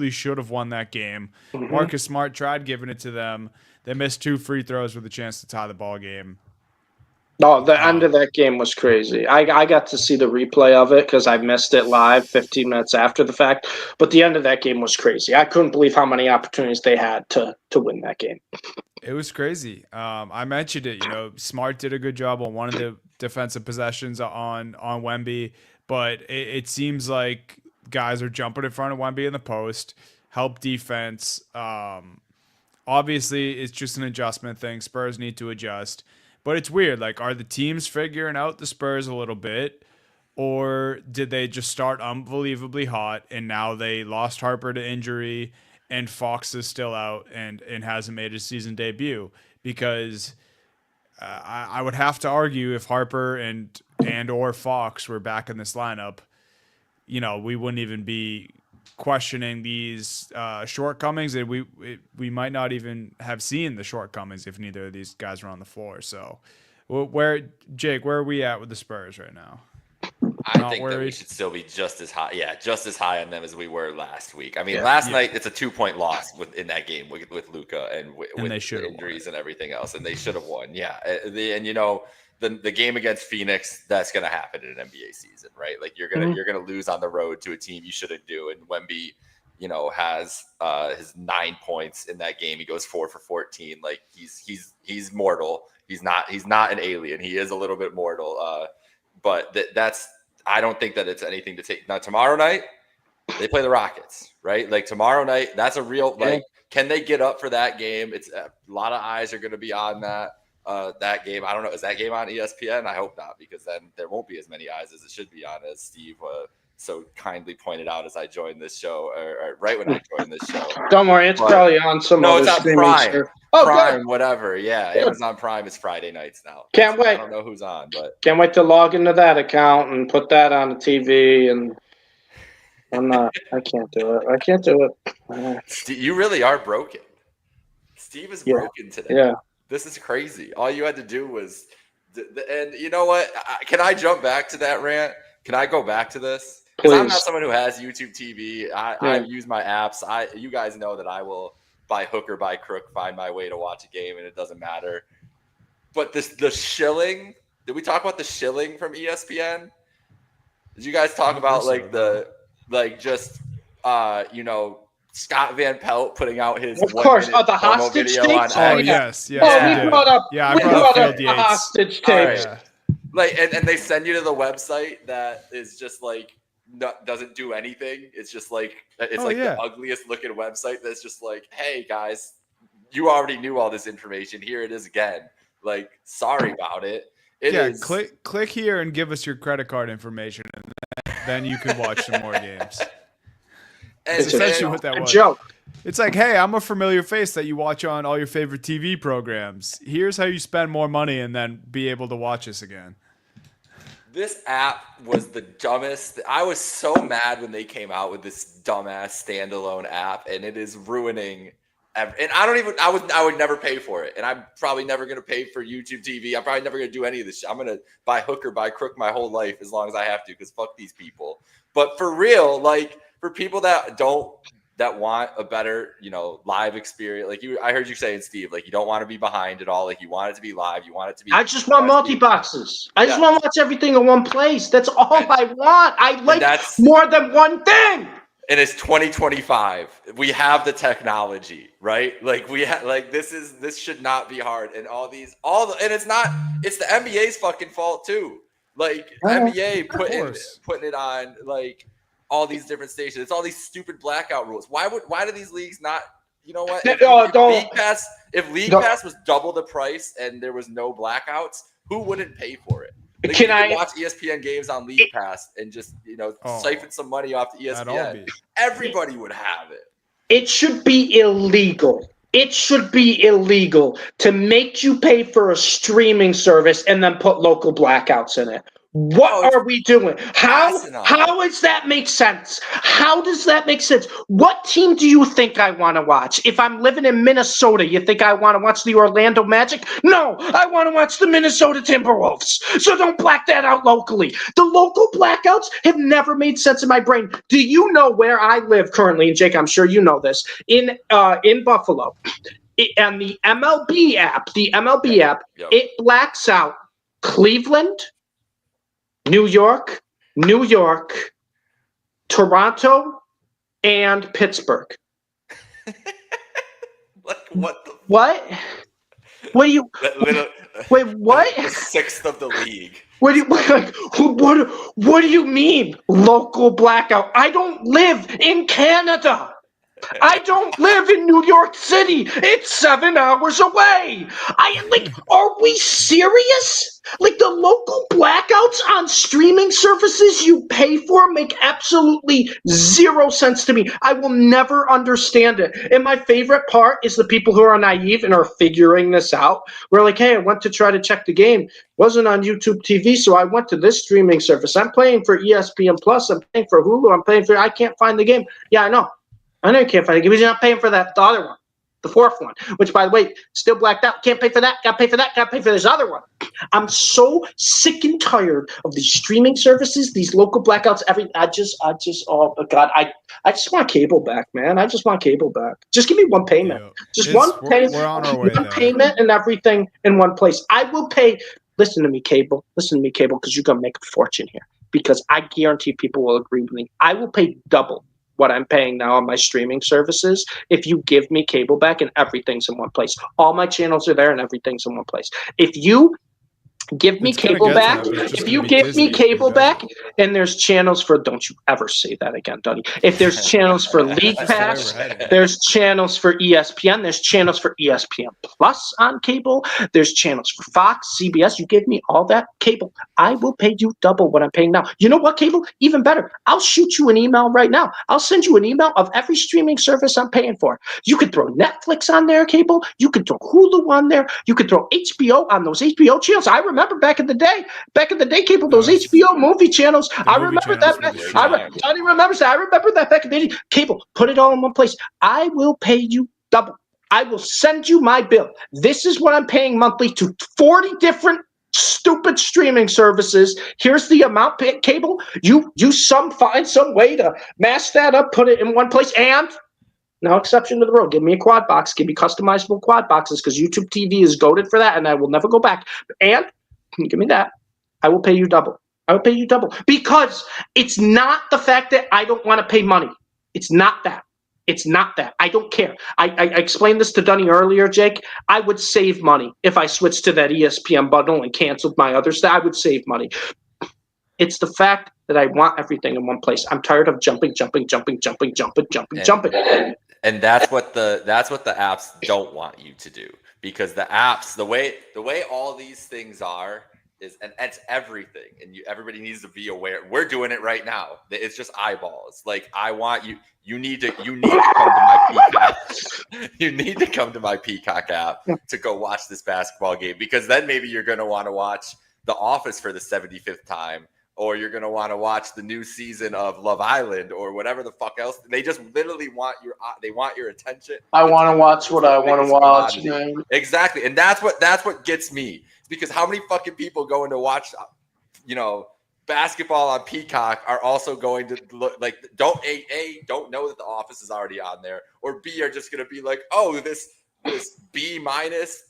should have won that game. Mm-hmm. Marcus Smart tried giving it to them. They missed 2 free throws with a chance to tie the ball game.
No, the end of that game was crazy. I got to see the replay of it because I missed it live 15 minutes after the fact. But the end of that game was crazy. I couldn't believe how many opportunities they had to win that game.
It was crazy. I mentioned it. Smart did a good job on one of the defensive possessions on Wemby, but it seems like guys are jumping in front of Wemby in the post, help defense. Obviously, it's just an adjustment thing. Spurs need to adjust. But it's weird. Are the teams figuring out the Spurs a little bit, or did they just start unbelievably hot and now they lost Harper to injury and Fox is still out and hasn't made his season debut? Because I would have to argue if Harper and or Fox were back in this lineup, we wouldn't even be questioning these shortcomings, and we might not even have seen the shortcomings if neither of these guys were on the floor. So, Jake, where are we at with the Spurs right now?
I think that we should still be just as high on them as we were last week. I mean, last night it's a 2-point loss in that game with Luka and with the injuries and everything else, and they should have won. Yeah, the game against Phoenix, that's going to happen in an NBA season, right? You're gonna lose on the road to a team you shouldn't do. And Wemby, has his 9 points in that game. He goes 4 for 14. He's mortal. He's not an alien. He is a little bit mortal. But that's I don't think that it's anything to take. Now tomorrow night they play the Rockets, right? Like tomorrow night, that's a real like. Can they get up for that game? It's a lot of eyes are going to be on that game. I don't know. Is that game on ESPN? I hope not, because then there won't be as many eyes as it should be on, as Steve so kindly pointed out as I joined this show, or right when I joined this show.
Don't worry, it's probably on some other streaming
Prime.
service.
Prime,
good.
Whatever. Yeah,
Good.
Amazon Prime is Friday nights now.
Can't wait.
I don't know who's on, but
can't wait to log into that account and put that on the TV. And I can't do it. I can't do it.
You really are broken. Steve is broken today.
Yeah.
This is crazy. All you had to do was, and you know what? Can I jump back to that rant? Can I go back to this? Because I'm not someone who has YouTube TV. I use my apps. You guys know that I will, by hook or by crook, find my way to watch a game, and it doesn't matter. But the shilling. Did we talk about the shilling from ESPN? Did you guys talk about Scott Van Pelt putting out his
of course the hostage tapes?
Yes.
We brought up the hostage tapes.
Like and they send you to the website that is just like doesn't do anything. It's just like the ugliest looking website that's just like, hey guys, you already knew all this information. Here it is again. Like, sorry about it.
Click here and give us your credit card information, and then you can watch some more games.
It's
essentially what that was.
Joke.
It's like, hey, I'm a familiar face that you watch on all your favorite TV programs. Here's how you spend more money and then be able to watch us again.
This app was the dumbest. I was so mad when they came out with this dumbass standalone app, and it is ruining. And I would never pay for it, and I'm probably never going to pay for YouTube TV. I'm probably never going to do any of this shit. I'm going to buy hook or buy crook my whole life as long as I have to, because fuck these people. But for real, like, for people that want a better, live experience, like I heard you saying, Steve, like you don't want to be behind at all, like you want it to be live, you want it to be.
I just want multi-boxes. I just want to watch everything in one place. That's all I want. I like more than one thing.
And it's 2025. We have the technology, right? Like this should not be hard. And and it's the NBA's fucking fault too. Like NBA putting it on like all these different stations. It's all these stupid blackout rules. Why do these leagues not? You know what? If League Pass was double the price and there was no blackouts, who wouldn't pay for it? Like, you can watch ESPN games on League Pass and just siphon some money off the ESPN. Everybody would have it.
It should be illegal. It should be illegal to make you pay for a streaming service and then put local blackouts in it. What are we doing? How does that make sense? How does that make sense? What team do you think I want to watch? If I'm living in Minnesota, you think I want to watch the Orlando Magic? No, I want to watch the Minnesota Timberwolves. So don't black that out locally. The local blackouts have never made sense in my brain. Do you know where I live currently? And Jake, I'm sure you know this. In Buffalo. And the MLB app, it blacks out Cleveland, New York, Toronto, and Pittsburgh.
What?
What do you? Wait, what?
The sixth of the league.
What do you mean local blackout? I don't live in Canada. I don't live in New York City. It's 7 hours away. Are we serious? Like, the local blackouts on streaming services you pay for make absolutely zero sense to me. I will never understand it. And my favorite part is the people who are naive and are figuring this out. We're like, hey, I went to try to check the game. Wasn't on YouTube TV, so I went to this streaming service. I'm paying for ESPN Plus. I'm paying for Hulu. I can't find the game. Yeah, I know you can't find it because you're not paying for the other one, the fourth one, which, by the way, still blacked out. Can't pay for that. Got to pay for that. Got to pay for this other one. I'm so sick and tired of these streaming services, these local blackouts. I just want cable back, man. I just want cable back. Just give me one payment.
We're on our way
one payment and everything in one place. I will pay. Listen to me, cable, because you're going to make a fortune here, because I guarantee people will agree with me. I will pay double what I'm paying now on my streaming services if you give me cable back and everything's in one place. All my channels are there and everything's in one place. If you give me
It's gonna
cable
get to
back.
that, but it's just
If
gonna
you
be
give
Disney.
me cable
Who does
back,
it?
and there's channels for, don't you ever say that again, Duddy. If there's channels for League
That's the way
Pass,
we're heading.
there's channels for ESPN, there's channels for ESPN Plus on cable, there's channels for Fox, CBS. You give me all that cable, I will pay you double what I'm paying now. You know what, cable? Even better. I'll shoot you an email right now. I'll send you an email of every streaming service I'm paying for. You could throw Netflix on there, cable. You could throw Hulu on there. You could throw HBO on those HBO channels. I remember back in the day, cable, those HBO movie channels. I
movie
remember
channels
that.
were the shit.
Johnny remembers that. I remember that back in the day. Cable, put it all in one place. I will pay you double. I will send you my bill. This is what I'm paying monthly to 40 different stupid streaming services. Here's the amount, cable. You find some way to mash that up, put it in one place, and no exception to the rule. Give me a quad box. Give me customizable quad boxes because YouTube TV is goated for that, and I will never go back. And give me that. I will pay you double. I will pay you double because it's not the fact that I don't want to pay money. It's not that. It's not that. I don't care. I explained this to Dunny earlier, Jake. I would save money if I switched to that ESPN bundle and canceled my other stuff. I would save money. It's the fact that I want everything in one place. I'm tired of jumping.
And that's what the apps don't want you to do, because the apps, the way all these things are is, and it's everything, and everybody needs to be aware. We're doing it right now. It's just eyeballs. Like, I want you. You need to come to my Peacock. You need to come to my Peacock app to go watch this basketball game, because then maybe you're going to want to watch The Office for the 75th time, or you're going to want to watch the new season of Love Island, or whatever the fuck else. They just literally want your attention.
I want to watch what I want to watch, man.
Exactly. And that's what gets me. It's because how many fucking people going to watch, basketball on Peacock are also going to look like, don't know that The Office is already on there, or B, are just going to be like, oh, this B-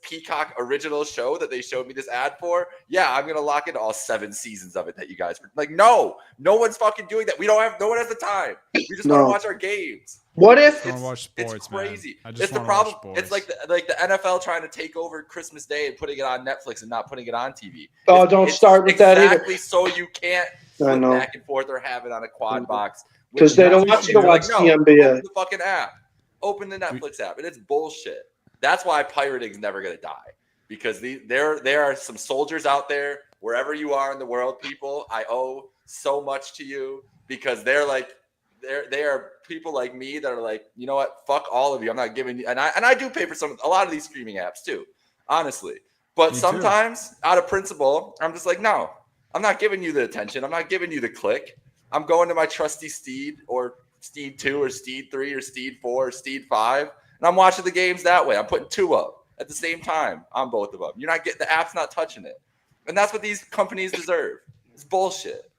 Peacock original show that they showed me this ad for. Yeah, I'm going to lock into all 7 seasons of it that you guys were like, no one's fucking doing that. No one has the time. We just want to watch our games.
What if
watch sports,
it's crazy?
Man.
It's the problem. It's like the NFL trying to take over Christmas Day and putting it on Netflix and not putting it on TV.
Oh, don't start with that either.
Exactly, so you can't flip back and forth or have it on a quad box.
Because they don't want you to watch the NBA.
Open the fucking app. Open the Netflix app. And it's bullshit. That's why pirating's never going to die. Because there are some soldiers out there, wherever you are in the world, people. I owe so much to you, because they are people like me that are like, you know what? Fuck all of you. I'm not giving you. And I do pay for a lot of these streaming apps too, honestly. But sometimes, out of principle, I'm just like, no, I'm not giving you the attention. I'm not giving you the click. I'm going to my trusty Steed, or Steed 2 or Steed 3 or Steed 4 or Steed 5, and I'm watching the games that way. I'm putting 2 up at the same time on both of them. You're not getting, the app's not touching it. And that's what these companies deserve. It's bullshit.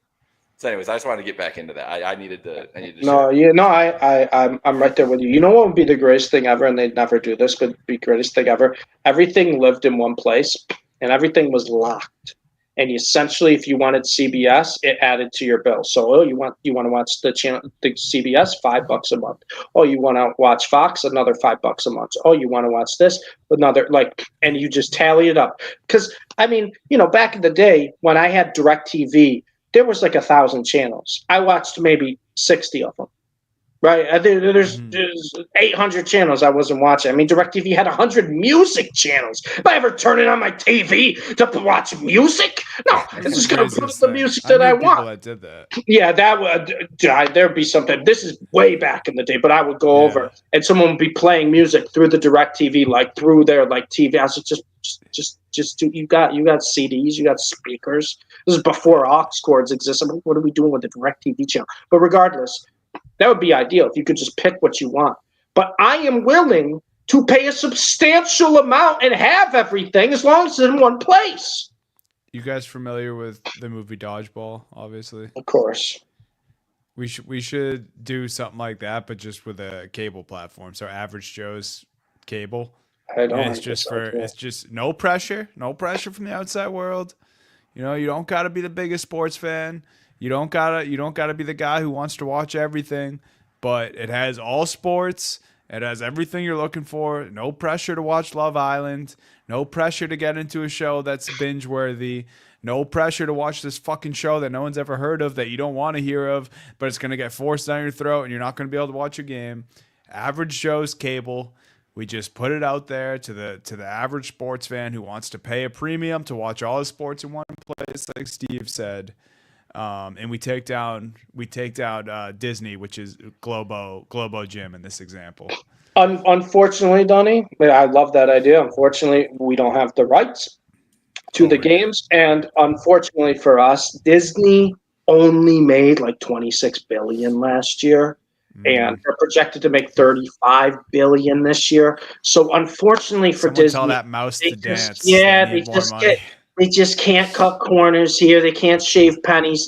So anyways, I just wanted to get back into that. I needed to
I'm right there with you. You know what would be the greatest thing ever, and they'd never do this, but it'd be the greatest thing ever? Everything lived in one place, and everything was locked. And essentially, if you wanted CBS, it added to your bill. So, you want to watch the CBS, $5 a month. Oh, you want to watch Fox, another $5 a month. Oh, you want to watch this, another, and you just tally it up. Because back in the day when I had DirecTV, there was 1,000 channels. I watched maybe 60 of them. Right, there's 800 channels I wasn't watching. I mean, DirecTV had 100 music channels. If I ever turn it on my TV to watch music, no, it's just gonna put the music that I want.
People that did that.
Yeah, that would there'd be something. This is way back in the day, but I would go over and someone would be playing music through the DirecTV, through their TV. I was just you got CDs, you got speakers. This is before aux cords existed. What are we doing with the DirecTV channel? But regardless. That would be ideal if you could just pick what you want. But I am willing to pay a substantial amount and have everything as long as it's in one place.
You guys familiar with the movie Dodgeball? Obviously,
of course.
We should do something like that, but just with a cable platform. So Average Joe's cable. It's just no pressure from the outside world. You don't got to be the biggest sports fan. You don't gotta be the guy who wants to watch everything. but it has all sports. It has everything you're looking for. No pressure to watch Love Island. No pressure to get into a show that's binge worthy. No pressure to watch this fucking show that no one's ever heard of, that you don't want to hear of, but it's going to get forced down your throat and you're not going to be able to watch a game. Average Joe's cable. We just put it out there to the average sports fan who wants to pay a premium to watch all the sports in one place, like Steve said. And we take down Disney, which is Globo Gym in this example.
Unfortunately, Donnie, I love that idea. Unfortunately, we don't have the rights to the games, and unfortunately for us, Disney only made like $26 billion last year, and they're projected to make $35 billion this year. So unfortunately for Disney,
tell that mouse to dance.
They just can't cut corners here. They can't shave pennies.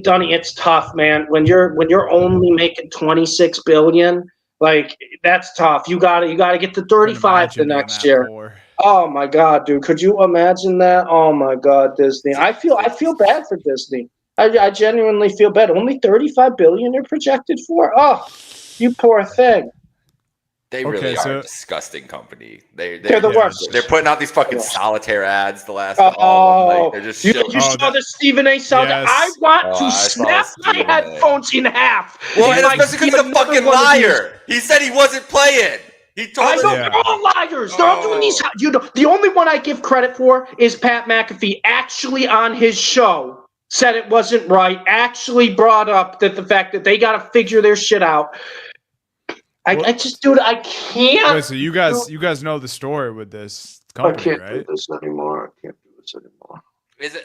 Donnie, it's tough, man. When you're only making $26 billion, like that's tough. You gotta get to 35 the next year.
Poor.
Oh my God, dude! Could you imagine that? Oh my God, Disney. I feel bad for Disney. I genuinely feel bad. Only $35 billion you're projected for. Oh, you poor thing.
They really are a disgusting company. They're
the worst.
They're putting out these fucking solitaire ads the last all of them. Like, they're just
you saw the Stephen A. sound.
Yes.
I want to snap my headphones in half.
Well, and especially because he's a fucking liar. He said he wasn't playing. He told us.
They're all liars. They're all doing these. The only one I give credit for is Pat McAfee. Actually, on his show, said it wasn't right. Actually, brought up that the fact that they got to figure their shit out. I just, dude, I can't.
Wait, so you guys know the story with this company, right?
I can't do this anymore.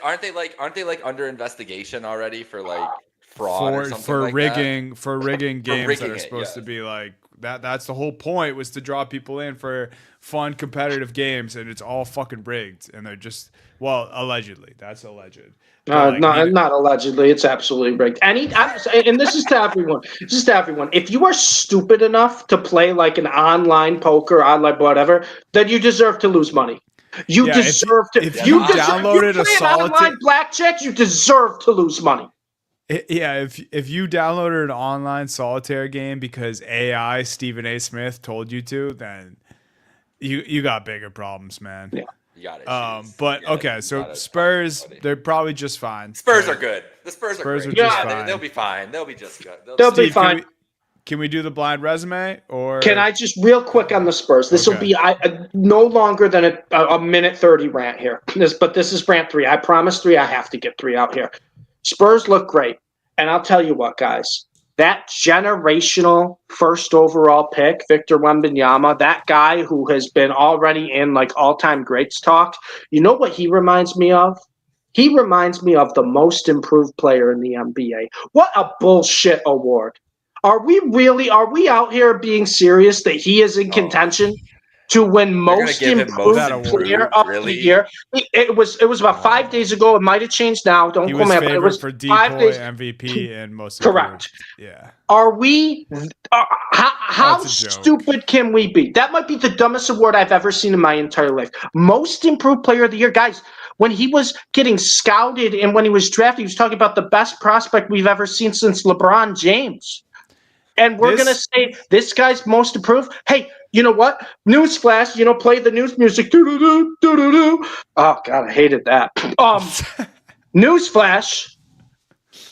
Aren't they like under investigation already for like fraud or something
for
like
rigging
that?
for rigging games that are
it,
supposed to be like that? That's the whole point, was to draw people in for fun competitive games, and it's all fucking rigged, and they're just allegedly. That's alleged.
Not allegedly. It's absolutely rigged. And this is to everyone. If you are stupid enough to play like an online poker, online whatever, then you deserve to lose money. You deserve to. If you downloaded a solitaire online blackjack, you deserve to lose money.
If you downloaded an online solitaire game because AI Stephen A. Smith told you to, then you got bigger problems, man.
Yeah.
So Spurs, they're probably just fine.
Spurs are good. The Spurs are great.
Just fine.
They'll be fine. They'll be just good.
They'll be fine.
Can we do the blind resume, or
can I just real quick on the Spurs? This will be no longer than a minute 30 rant here. But this is rant 3. I promise 3. I have to get 3 out here. Spurs look great, and I'll tell you what, guys. That generational first overall pick, Victor Wembanyama, that guy who has been already in like all-time greats talk, you know what he reminds me of? He reminds me of the most improved player in the NBA. What a bullshit award. Are we out here being serious that he is in contention to win most improved player of the year? It was about 5 days ago. It might have changed now. Don't quote me. It was
for
5 days.
MVP and most
correct.
Improved. Yeah.
Are we? How stupid can we be? That might be the dumbest award I've ever seen in my entire life. Most improved player of the year, guys. When he was getting scouted and when he was drafted, he was talking about the best prospect we've ever seen since LeBron James. And we're going to say this guy's most improved. Hey, you know what? Newsflash, play the news music. Doo-doo-doo, doo-doo-doo. Oh, God, I hated that. Newsflash,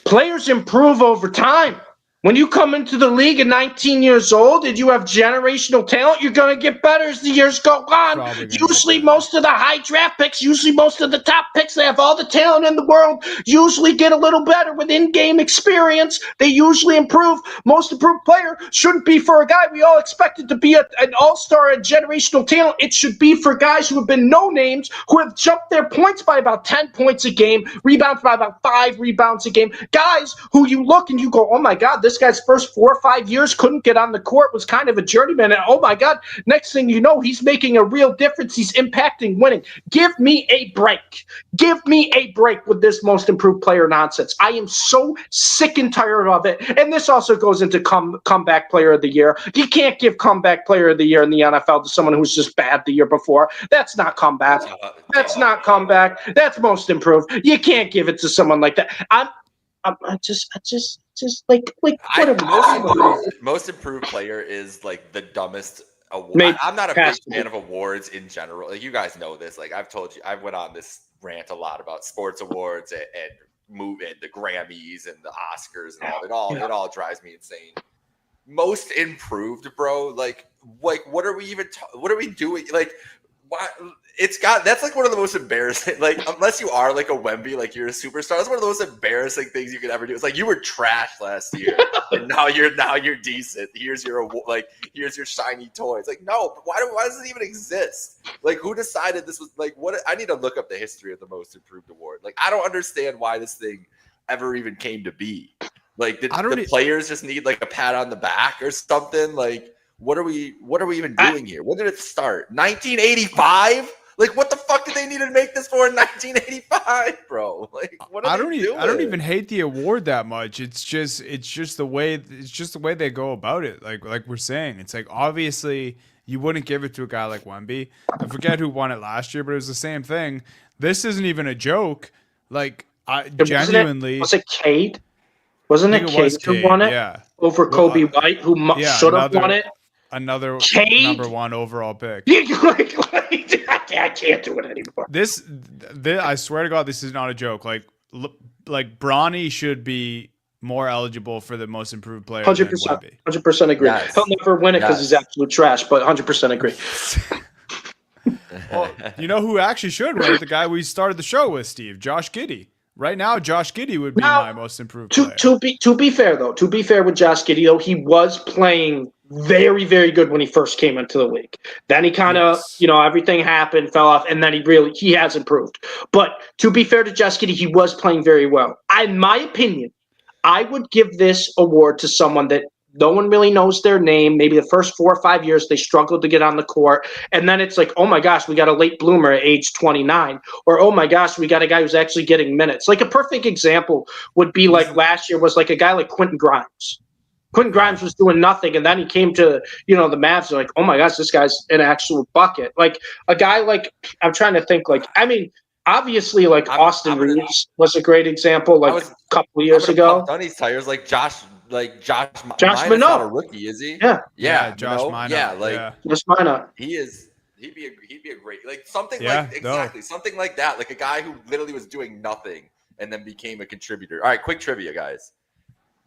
players improve over time. When you come into the league at 19 years old and you have generational talent, you're going to get better as the years go on. Usually most of the high draft picks, usually most of the top picks, they have all the talent in the world, usually get a little better with in-game experience. They usually improve. Most improved player shouldn't be for a guy we all expected to be an all-star and generational talent. It should be for guys who have been no-names, who have jumped their points by about 10 points a game, rebounds by about 5 rebounds a game. Guys who you look and you go, oh my God, this guy's first 4 or 5 years couldn't get on the court, was kind of a journeyman, and oh my God, next thing you know, he's making a real difference. He's impacting winning. Give me a break. Give me a break with this most improved player nonsense. I am so sick and tired of it. And this also goes into comeback player of the year. You can't give comeback player of the year in the NFL to someone who's just bad the year before. That's not comeback. That's not comeback. That's most improved. You can't give it to someone like that. I just just like what are we
Most improved player is like the dumbest award.
Maybe
I'm not a
has
big
to
fan
be.
of awards in general. Like you guys know this. Like I've told you, I went on this rant a lot about sports awards and the Grammys and the Oscars and all. It all drives me insane. Most improved, bro. Like what are we even? What are we doing? Like, why? That's like one of the most embarrassing. Like, unless you are like a Wemby, like you're a superstar. That's one of the most embarrassing things you could ever do. It's like you were trash last year, and now you're decent. Here's your shiny toy. It's like, no, why does it even exist? Like, who decided this was like what? I need to look up the history of the most improved award. Like, I don't understand why this thing ever even came to be. Like, did the players just need like a pat on the back or something? Like, what are we even doing here? When did it start? 1985? Like, what the fuck did they need to make this for in 1985, bro? Like, what are they doing?
I don't even hate the award that much. It's just the way they go about it. Like we're saying, it's like obviously you wouldn't give it to a guy like Wemby. I forget who won it last year, but it was the same thing. This isn't even a joke. Like, genuinely,
was it Cade? Wasn't it Cade who won it?
Yeah,
over Kobe White, who should have won it.
Another
Cade?
number 1 overall pick.
I can't do it anymore.
This, I swear to God, this is not a joke. Like Bronny should be more eligible for the most improved player.
100% agree. Yes. He'll never win it because he's absolute trash, but 100% agree.
Well, you know who actually should win it? The guy we started the show with, Steve, Josh Giddey. Right now, Josh Giddey would be my most improved player.
To be fair with Josh Giddey, though, he was playing very, very good when he first came into the league. Then he kind of, everything happened, fell off, and then he has improved. But to be fair to Josh Giddey, he was playing very well. In my opinion, I would give this award to someone that no one really knows their name. Maybe the first 4 or 5 years they struggled to get on the court. And then it's like, oh my gosh, we got a late bloomer at age 29. Or, oh my gosh, we got a guy who's actually getting minutes. Like a perfect example would be like last year was like a guy like Quentin Grimes. Quentin Grimes was doing nothing. And then he came to, the Mavs. They're like, oh my gosh, this guy's an actual bucket. Like a guy like, I'm trying to think obviously like Austin Reeves was a great example a couple of years ago.
On his tires like Josh
Minot.
Not a rookie, is he?
Yeah,
Josh Minot. Yeah,
Josh Minot.
He'd be a great something like that. Like a guy who literally was doing nothing and then became a contributor. All right, quick trivia, guys.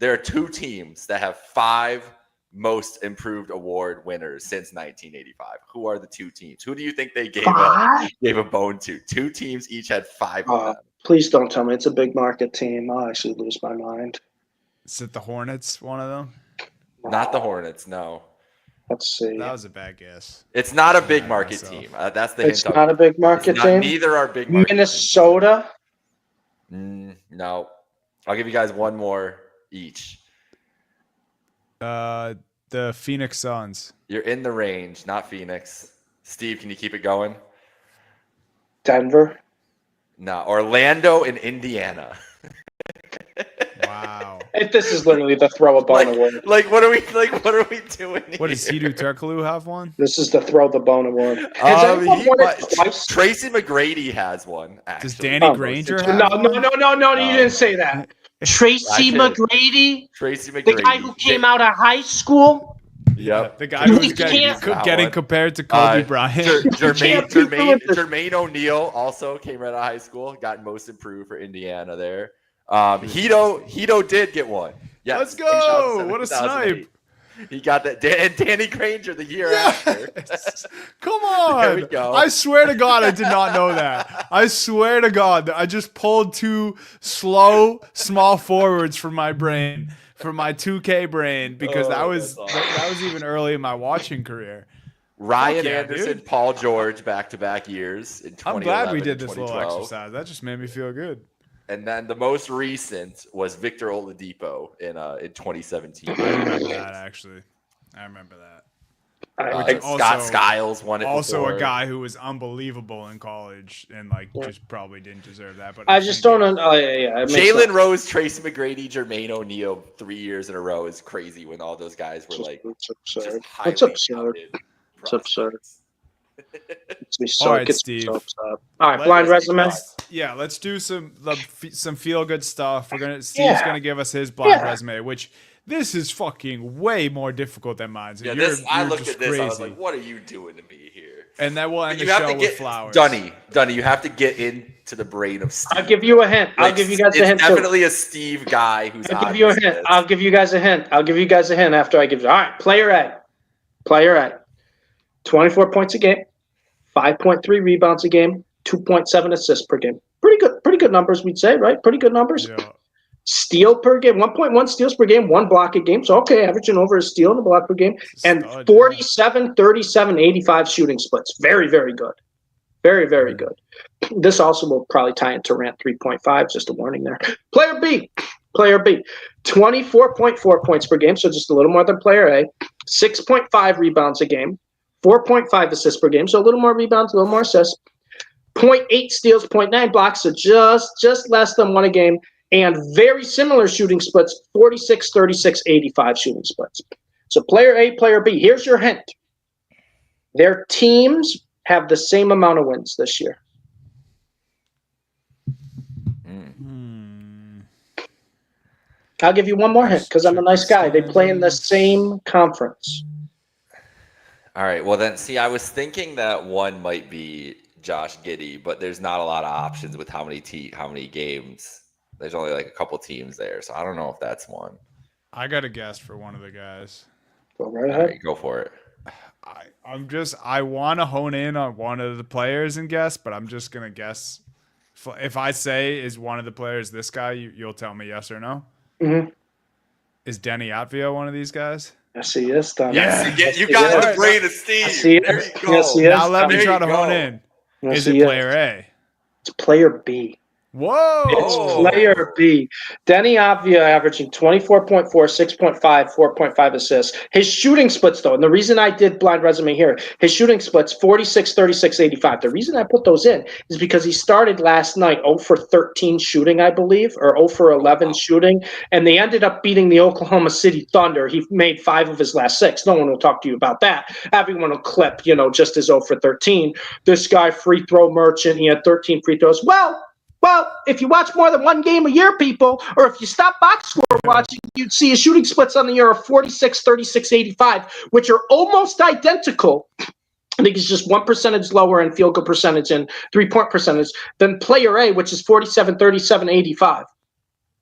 There are 2 teams that have 5 most improved award winners since 1985. Who are the 2 teams? Who do you think they gave a bone to? 2 teams each had 5 of them.
Please don't tell me it's a big market team. I'll actually lose my mind.
Is it the Hornets, one of them?
Not the Hornets, no.
Let's see.
That was a bad guess.
It's not a big market team. That's the hint.
It's not a big market team?
Neither are big market
Minnesota?
No. I'll give you guys one more each.
The Phoenix Suns.
You're in the range, not Phoenix. Steve, can you keep it going?
Denver?
No. Orlando and Indiana.
Wow.
This is literally the throw a bone award.
What are we doing here?
What does Hedo Turkoglu have one?
This is the throw the bone award.
Tracy McGrady has one. Actually.
Does Danny Granger have one?
No, you didn't say that. Tracy McGrady? The guy who came out of high school?
Yep.
The guy who was getting compared to Kobe Bryant.
Jermaine O'Neal also came right out of high school. Got most improved for Indiana there. Hedo did get one. Yes.
Let's go. What a snipe.
He got that. And Danny Granger the year after.
Come on.
There we go.
I swear to God, I did not know that. I swear to God, I just pulled 2 slow, small forwards from my brain, from my 2K brain, because that was even early in my watching career.
Ryan Anderson, dude. Paul George, back-to-back years in 2011.
I'm glad we did this little exercise. That just made me feel good.
And then the most recent was Victor Oladipo in 2017.
I remember that, actually. I remember that.
Scott Skiles won it
also
before.
A guy who was unbelievable in college and just probably didn't deserve that. But
I just don't know.
Jalen Rose, Tracy McGrady, Jermaine O'Neal, 3 years in a row is crazy when all those guys were
it's absurd.
It's absurd.
It's absurd. So
All right,
get
Steve.
All right, blind resume.
Let's do some feel good stuff. Steve's gonna give us his blind resume, which this is fucking way more difficult than mine. So
I looked at this. I was like, "What are you doing to me here?"
And then we'll end the show with flowers.
Dunny, you have to get into the brain of Steve.
I'll give you a hint. I'll give you guys a hint.
It's definitely a Steve guy who's.
I'll give you a hint. I'll give you guys a hint. After I give you. All right, player A. 24 points a game, 5.3 rebounds a game, 2.7 assists per game. Pretty good numbers, we'd say, right? Pretty good numbers.
Yeah.
Steal per game, 1.1 steals per game, 1 block a game. So, okay, averaging over a steal and a block per game. And 47, 37, 85 shooting splits. Very, very good. Very, very good. This also will probably tie into Rant 3.5, just a warning there. Player B, 24.4 points per game, so just a little more than player A. 6.5 rebounds a game, 4.5 assists per game, so a little more rebounds, a little more assists. 0.8 steals, 0.9 blocks, so just less than 1 a game. And very similar shooting splits, 46, 36, 85 shooting splits. So player A, player B. Here's your hint. Their teams have the same amount of wins this year. I'll give you one more hint because I'm a nice guy. They play in the same conference.
All right. Well, then, see, I was thinking that one might be Josh Giddey, but there's not a lot of options with how many games. There's only like a couple teams there, so I don't know if that's one.
I got a guess for one of the guys.
Go right ahead.
All right, go for it.
I want to hone in on one of the players and guess, but I'm just gonna guess. If I say is one of the players this guy, you'll tell me yes or no.
Mm-hmm.
Is Denny Atvia one of these guys?
Yes, he is.
Yes, you got the brain of Steve. There you go.
Yes, he is.
Now let me try to hone in. Is it player A?
It's player B.
Whoa!
It's player B. Denny Avdia averaging 24.4, 6.5, 4.5 assists. His shooting splits, though, and the reason I did blind resume here, his shooting splits 46, 36, 85. The reason I put those in is because he started last night 0 for 13 shooting, I believe, or 0 for 11 shooting, and they ended up beating the Oklahoma City Thunder. He made 5 of his last 6. No one will talk to you about that. Everyone will clip, just as 0 for 13. This guy, free throw merchant, he had 13 free throws. Well, if you watch more than one game a year, people, or if you stop box score watching, you'd see his shooting splits on the year of 46, 36, 85, which are almost identical. I think it's just 1 percentage lower in field goal percentage and 3-point percentage than player A, which is 47, 37, 85.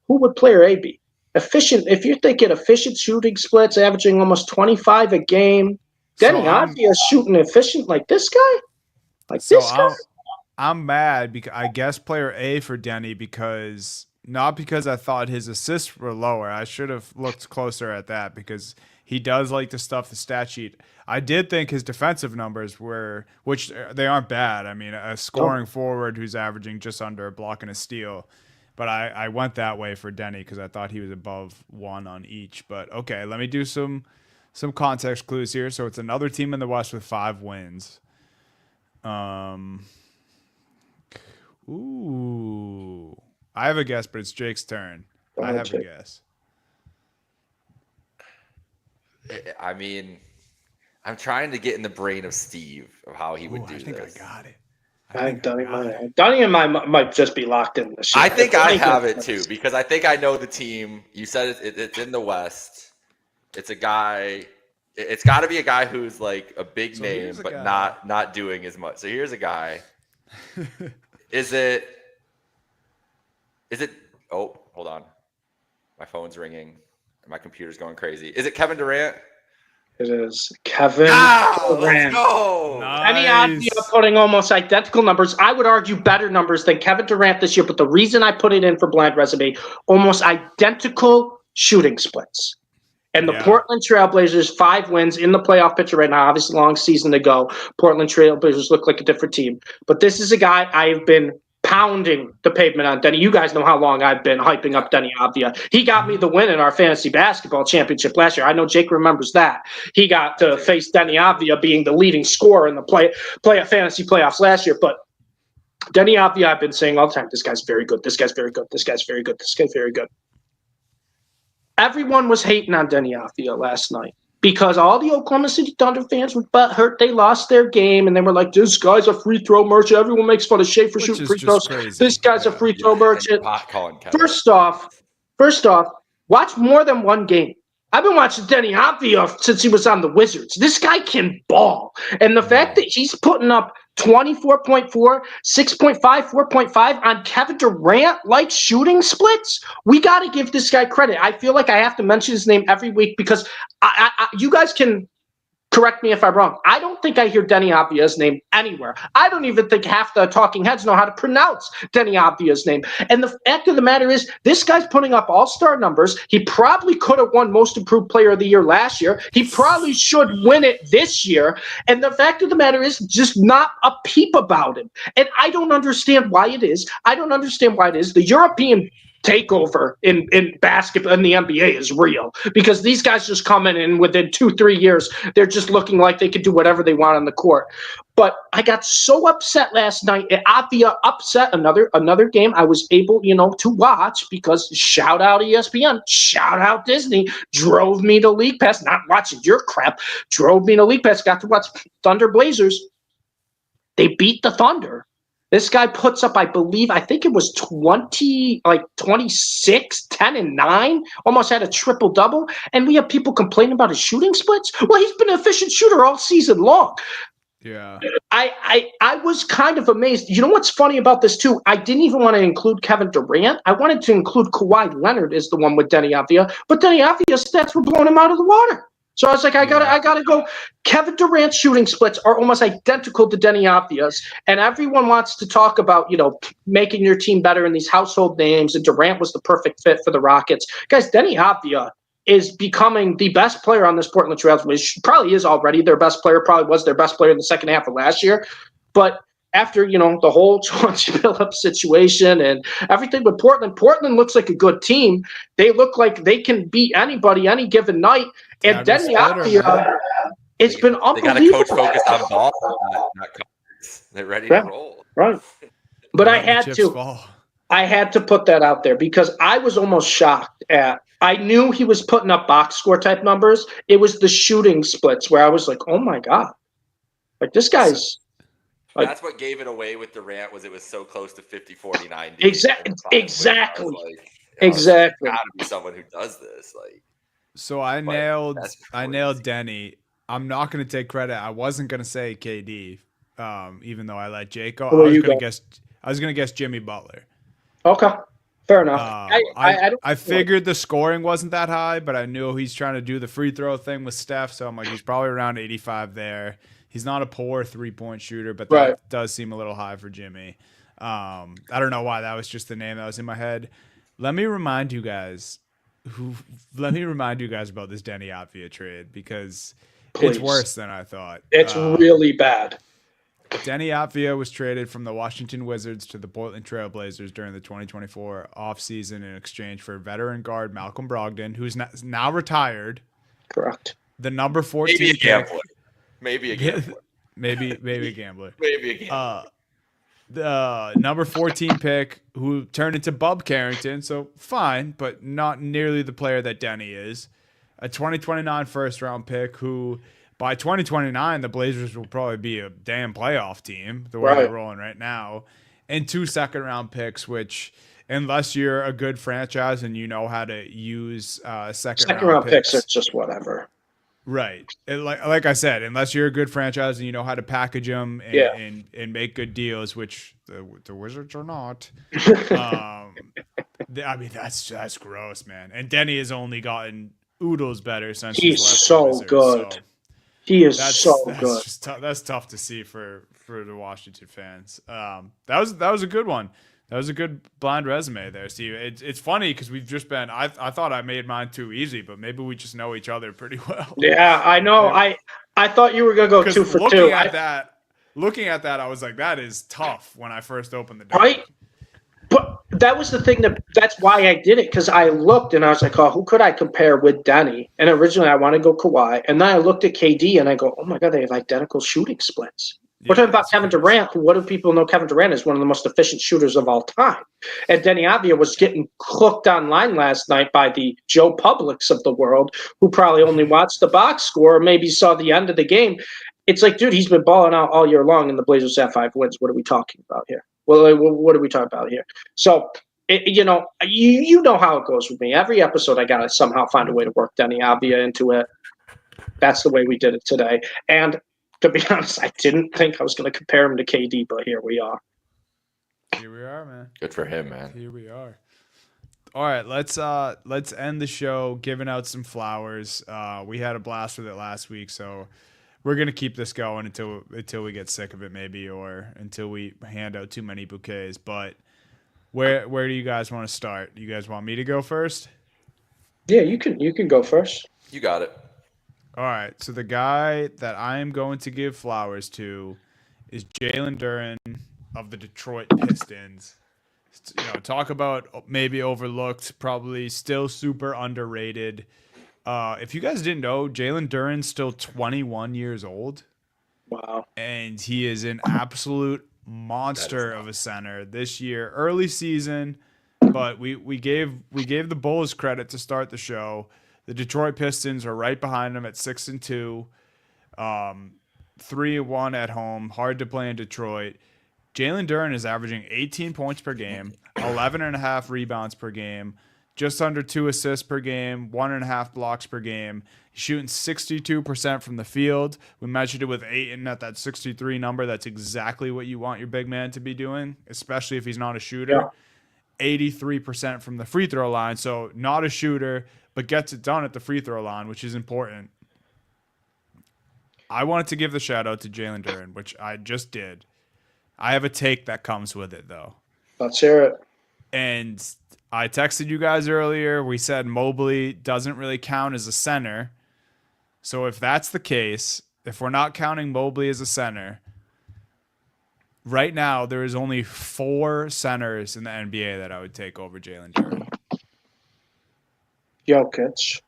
Who would player A be? Efficient. If you're thinking efficient shooting splits, averaging almost 25 a game, Denny Avdia shooting efficient like this guy?
I'm mad because I guess player A for Denny not because I thought his assists were lower. I should have looked closer at that because he does like to stuff the stat sheet. I did think his defensive numbers which they aren't bad. I mean, a scoring forward who's averaging just under a block and a steal. But I went that way for Denny because I thought he was above 1 on each. But okay, let me do some context clues here. So it's another team in the West with 5 wins. Ooh. I have a guess, but it's Jake's turn. I have a guess.
I mean, I'm trying to get in the brain of Steve of how he would do this.
I think I got it.
I think Donnie and mine might just be locked in.
I think I have it too because I think I know the team. You said it's in the West. It's a guy. It's got to be a guy who's like a big name, but not doing as much. So here's a guy. Is it? Oh, hold on. My phone's ringing. My computer's going crazy. Is it Kevin Durant?
It is Kevin Durant.
Let's go.
Denny Avdia putting almost identical numbers. I would argue better numbers than Kevin Durant this year. But the reason I put it in for blind resume, almost identical shooting splits. And the Portland Trailblazers, 5 wins in the playoff picture right now. Obviously, long season to go. Portland Trailblazers look like a different team. But this is a guy I have been pounding the pavement on, Denny. You guys know how long I've been hyping up Denny Avdia. He got me the win in our fantasy basketball championship last year. I know Jake remembers that. He got to face Denny Avdia being the leading scorer in the playoff fantasy playoffs last year. But Denny Avdia, I've been saying all the time, this guy's very good. This guy's very good. This guy's very good. This guy's very good. Everyone was hating on Denny Avdia last night. because all the Oklahoma City Thunder fans were butthurt. They lost their game, and they were like, this guy's a free throw merchant. Everyone makes fun of Shea for shooting free throws.
Crazy.
This guy's a free throw merchant. First off, watch more than one game. I've been watching Denny Avdia since he was on the Wizards. This guy can ball. And the fact that he's putting up 24.4, 6.5, 4.5 on Kevin Durant-like shooting splits, we got to give this guy credit. I feel like I have to mention his name every week because you guys can correct me if I'm wrong. I don't think I hear Denny Avdia's name anywhere. I don't even think half the talking heads know how to pronounce Denny Avdia's name. And the fact of the matter is, this guy's putting up all-star numbers. He probably could have won Most Improved Player of the Year last year. He probably should win it this year. And the fact of the matter is, just not a peep about him. And I don't understand why it is. The European takeover in basketball in the NBA is real because these guys just come in and within 2-3 years they're just looking like they could do whatever they want on the court. But I got so upset last night. Avdia upset another game I was able, to watch because shout out ESPN, shout out Disney, drove me to League Pass, not watching your crap, drove me to League Pass, got to watch Thunder Blazers. They beat the Thunder. This guy puts up, I think it was 26, 10 and 9, almost had a triple-double, and we have people complaining about his shooting splits. Well, he's been an efficient shooter all season long.
Yeah.
I was kind of amazed. You know what's funny about this, too? I didn't even want to include Kevin Durant. I wanted to include Kawhi Leonard as the one with Denny Avdia, but Denny Avdia's stats were blowing him out of the water. So I was like, I gotta go. Kevin Durant's shooting splits are almost identical to Denny Avdia's, and everyone wants to talk about, making your team better in these household names, and Durant was the perfect fit for the Rockets. Guys, Denny Avdia is becoming the best player on this Portland Trail. Which probably is already their best player, probably was their best player in the second half of last year. But after, the whole Chauncey Billups situation and everything with Portland looks like a good team. They look like they can beat anybody any given night. And Denny Avdia, it's been unbelievable.
They got a coach focused on ball, not coaches. They're ready to roll.
Right. But I had to put that out there because I was almost shocked I knew he was putting up box score type numbers. It was the shooting splits where I was like, oh my God. Like this guy's.
That's what gave it away with Durant was it was so close to 50-49.
Exactly.
Exactly.
There's
got to be someone who does this.
So I nailed Denny. I'm not going to take credit. I wasn't going to say KD, even though I let Jake go. I was going to guess Jimmy Butler.
Okay. Fair enough.
I figured the scoring wasn't that high, but I knew he's trying to do the free throw thing with Steph, so I'm like, he's probably around 85 there. He's not a poor three-point shooter, but that does seem a little high for Jimmy. I don't know why that was just the name that was in my head. Let me remind you guys about this Denny Avdia trade because it's worse than I thought.
It's really bad.
Denny Avdia was traded from the Washington Wizards to the Portland Trail Blazers during the 2024 offseason in exchange for veteran guard Malcolm Brogdon, who's now retired.
Correct.
The number 14
Maybe a gambler. Maybe a gambler.
Maybe a gambler.
Maybe a gambler.
The number 14 pick who turned into Bub Carrington, so fine, but not nearly the player that Denny is. A 2029 first-round pick who, by 2029, the Blazers will probably be a damn playoff team, the way they're rolling right now. And 2 second-round picks, which, unless you're a good franchise and you know how to use second-round
picks, it's just whatever.
Right. Like I said, unless you're a good franchise and you know how to package them and make good deals, which the Wizards are not. I mean, that's gross, man. And Denny has only gotten oodles better since
he's so Wizards, good. So he is so good.
That's tough to see for the Washington fans. That was a good one. That was a good blind resume there, Steve. It's funny because we've just been. I thought I made mine too easy, but maybe we just know each other pretty well.
Yeah, I know. I thought you were gonna go 2 for 2.
Looking at that, I was like, that is tough when I first opened the door.
Right. But that was the thing that's why I did it because I looked and I was like, oh, who could I compare with Denny? And originally I wanted to go Kawhi, and then I looked at KD and I go, oh my God, they have identical shooting splits. We're talking about Kevin Durant, who, what do people know? Kevin Durant is one of the most efficient shooters of all time. And Denny Avdia was getting cooked online last night by the Joe Publics of the world, who probably only watched the box score or maybe saw the end of the game. It's like, dude, he's been balling out all year long, and the Blazers have 5 wins. What are we talking about here? Well, what are we talking about here? So, you know how it goes with me. Every episode, I got to somehow find a way to work Denny Avdia into it. That's the way we did it today. And to be honest, I didn't think I was going to compare him to KD, but here we are.
Here we are, man.
Good for him, man.
Here we are. All right, let's end the show giving out some flowers. We had a blast with it last week, so we're gonna keep this going until we get sick of it, maybe, or until we hand out too many bouquets. But where do you guys want to start? You guys want me to go first?
Yeah, you can go first.
You got it.
All right, so the guy that I am going to give flowers to is Jalen Duren of the Detroit Pistons. Talk about maybe overlooked, probably still super underrated. If you guys didn't know, Jalen Duren's still 21 years old.
Wow.
And he is an absolute monster of a center this year. Early season, but we gave the Bulls credit to start the show. The Detroit Pistons are right behind them at 6-2, 3-1 at home. Hard to play in Detroit. Jalen Duren is averaging 18 points per game, 11.5 rebounds per game, just under 2 assists per game, 1.5 blocks per game. He's shooting 62% from the field. We measured it with Ayton at that 63 number. That's exactly what you want your big man to be doing, especially if he's not a shooter. Yeah. 83% from the free throw line, so not a shooter, but gets it done at the free throw line, which is important. I wanted to give the shout out to Jalen Duren, which I just did. I have a take that comes with it, though.
Let's hear it.
And I texted you guys earlier. We said Mobley doesn't really count as a center. So if that's the case, if we're not counting Mobley as a center, right now there is only 4 centers in the NBA that I would take over Jalen Duren.
Jokic.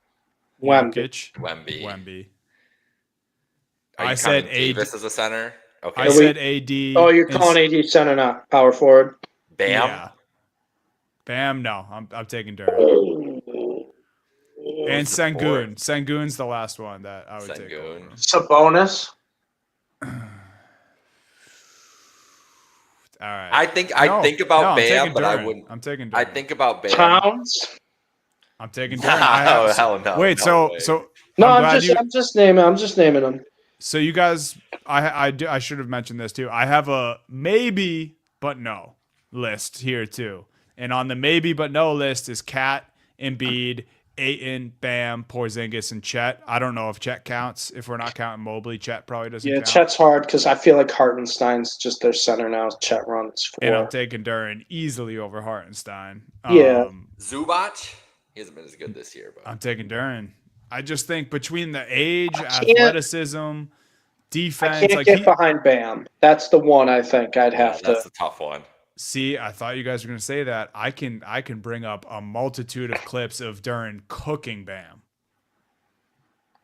Wemby. I said
Davis as a center. Okay.
I said AD.
Oh, you're calling AD center, not power forward.
Bam.
Yeah. Bam. No, I'm taking Duren. And Sengun. Sengun's the last one that I would take over.
Sabonis.
All right.
I think about Bam, but I wouldn't.
I'm taking Duren.
I think about Bam.
Towns.
I'm taking Duren.
Hell no.
Wait, so
no, I'm just naming them.
So you guys, I should have mentioned this too. I have a maybe but no list here too, and on the maybe but no list is Cat, Embiid, Ayton, Bam, Porzingis, and Chet. I don't know if Chet counts. If we're not counting Mobley, Chet probably doesn't count.
Chet's hard because I feel like Hartenstein's just their center now. Chet runs 4.
And I'm taking Duren easily over Hartenstein.
Yeah.
Zubac, he hasn't been as good this year, but
I'm taking Duren. I just think between the age, athleticism, defense,
I can't get behind Bam. That's the one I think I'd have to.
That's a tough one.
See, I thought you guys were going to say that. I can bring up a multitude of clips of Duren cooking Bam.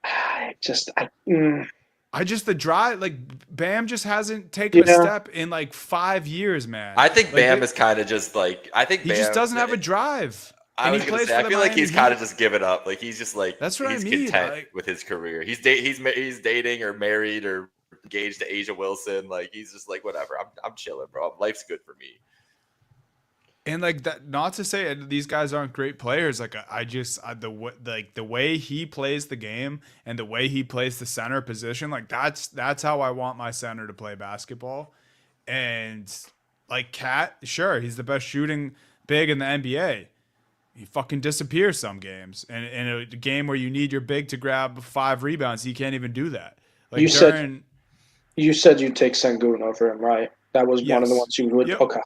The drive, like Bam just hasn't taken a step in like 5 years, man.
I think Bam is kind of just like Bam
just doesn't have a drive.
I was gonna say, I feel like he's kind of just given up. Like he's just like
that's what
he's
I mean.
Content with his career. He's dating or married or engaged to Asia Wilson. Like he's just like whatever. I'm chilling, bro. Life's good for me.
And like that, not to say these guys aren't great players. Like the way he plays the game and the way he plays the center position, like that's how I want my center to play basketball. And like Cat, sure, he's the best shooting big in the NBA. He fucking disappears some games, and in a game where you need your big to grab 5 rebounds, he can't even do that. Like
you said you'd take Sengun over him, right? That was one of the ones you would. Yep. Okay.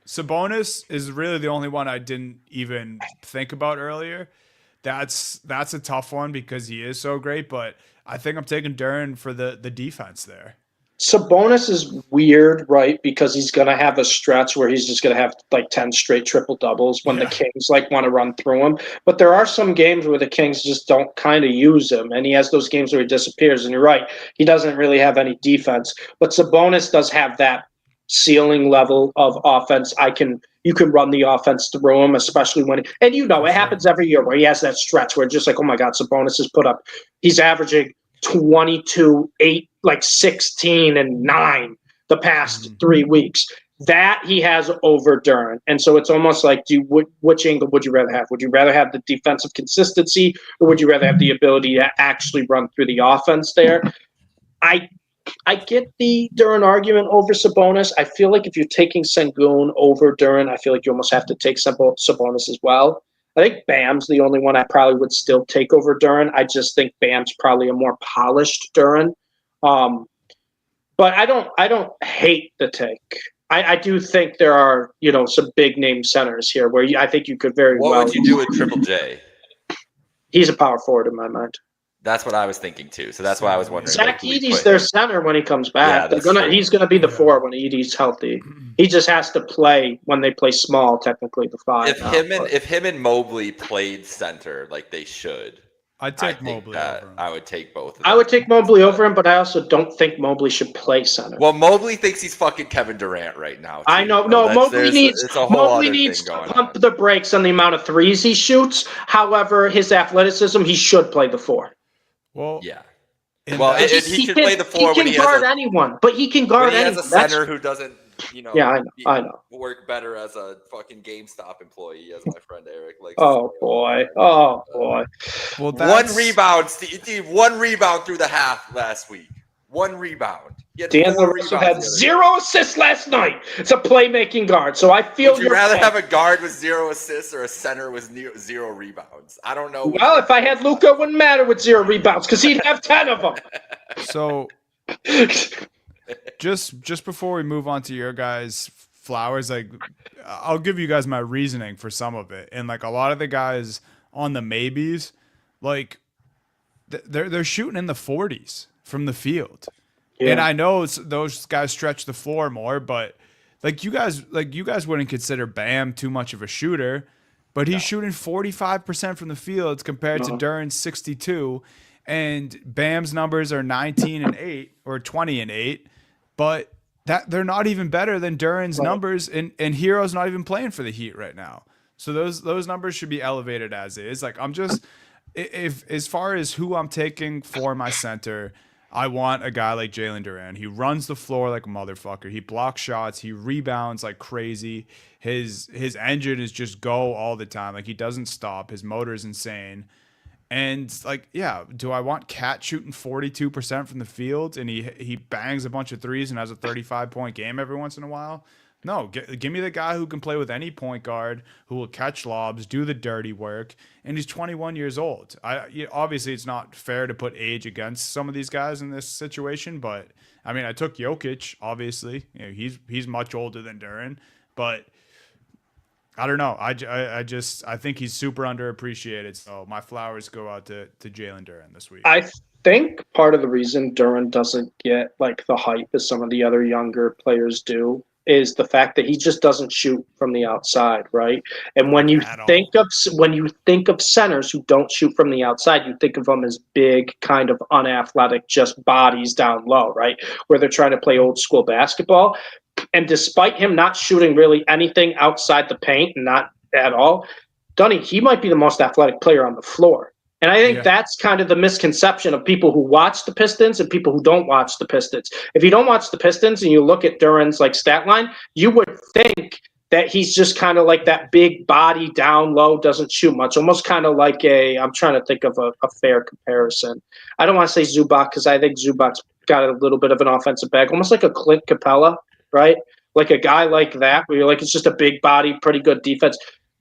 Sabonis is really the only one I didn't even think about earlier. That's a tough one because he is so great, but I think I'm taking Duren for the defense there.
Sabonis is weird, right? Because he's going to have a stretch where he's just going to have like 10 straight triple doubles when the Kings like want to run through him. But there are some games where the Kings just don't kind of use him. And he has those games where he disappears. And you're right, he doesn't really have any defense. But Sabonis does have that ceiling level of offense. You can run the offense through him, especially when it happens every year where he has that stretch where it's just like, oh my God, Sabonis has he's averaging 22, 8, like 16 and 9 the past 3 weeks. That he has over Duren. And so it's almost like, which angle would you rather have? Would you rather have the defensive consistency, or would you rather have the ability to actually run through the offense there? I get the Duren argument over Sabonis. I feel like if you're taking Sengun over Duren, I feel like you almost have to take Sabonis as well. I think Bam's the only one I probably would still take over Duren. I just think Bam's probably a more polished Duren. But I don't hate the take. I do think there are, some big name centers here where I think you could very well.
What would you do with Triple J?
He's a power forward in my mind.
That's what I was thinking too. So that's why I was wondering.
Zach Edey's their center when he comes back.
Yeah,
he's gonna be the 4 when Edey's healthy. He just has to play when they play small, technically the 5.
If him and Mobley played center like they should,
I'd take Mobley over him.
I would take both of them.
I would take Mobley over him, but I also don't think Mobley should play center.
Well, Mobley thinks he's fucking Kevin Durant right now. Too.
I know. No, Mobley needs to pump the brakes on the amount of threes he shoots. However, his athleticism, he should play the 4.
Well,
yeah. Well, he can play the 4 when he
can guard anyone, but he can guard anyone.
He has a center who doesn't,
Yeah, I know.
Work better as a fucking GameStop employee, as my friend Eric likes.
Oh boy. Well,
1 rebound, Steve. 1 rebound through the half last week. 1 rebound.
D'Angelo Russell had 0 assists last night. It's a playmaking guard, so I feel.
Would you rather have a guard with 0 assists or a center with 0 rebounds? I don't know.
Well, if I had Luka, it wouldn't matter with 0 rebounds because he'd have 10 of them.
So, just before we move on to your guys' flowers, like I'll give you guys my reasoning for some of it, and like a lot of the guys on the maybes, like they're shooting in the 40s from the field. Yeah. And I know those guys stretch the floor more, but you guys wouldn't consider Bam too much of a shooter, but he's shooting 45% from the field compared to Duren's 62, and Bam's numbers are 19 and 8 or 20 and 8, but that they're not even better than Duren's numbers, and Hero's not even playing for the Heat right now. So those numbers should be elevated as is. Like if as far as who I'm taking for my center, I want a guy like Jalen Duren. He runs the floor like a motherfucker. He blocks shots. He rebounds like crazy. His engine is just go all the time. Like he doesn't stop. His motor is insane. And do I want Cat shooting 42% from the field and he bangs a bunch of threes and has a 35-point game every once in a while? No, give me the guy who can play with any point guard, who will catch lobs, do the dirty work, and he's 21 years old. Obviously, it's not fair to put age against some of these guys in this situation, but I mean, I took Jokic. Obviously, he's much older than Duren, but I don't know. I think he's super underappreciated. So my flowers go out to Jalen Duren this week.
I think part of the reason Duren doesn't get like the hype as some of the other younger players do is the fact that he just doesn't shoot from the outside, right? And when you think of centers who don't shoot from the outside, you think of them as big, kind of unathletic, just bodies down low, right? Where they're trying to play old school basketball. And despite him not shooting really anything outside the paint, not at all, Dunny, he might be the most athletic player on the floor. And I think that's kind of the misconception of people who watch the Pistons and people who don't watch the Pistons. If you don't watch the Pistons and you look at Duren's like stat line, you would think that he's just kind of like that big body down low, doesn't shoot much, almost kind of like I'm trying to think of a fair comparison. I don't want to say Zubac because I think Zubac's got a little bit of an offensive bag, almost like a Clint Capella, right? Like a guy like that where you're like, it's just a big body, pretty good defense.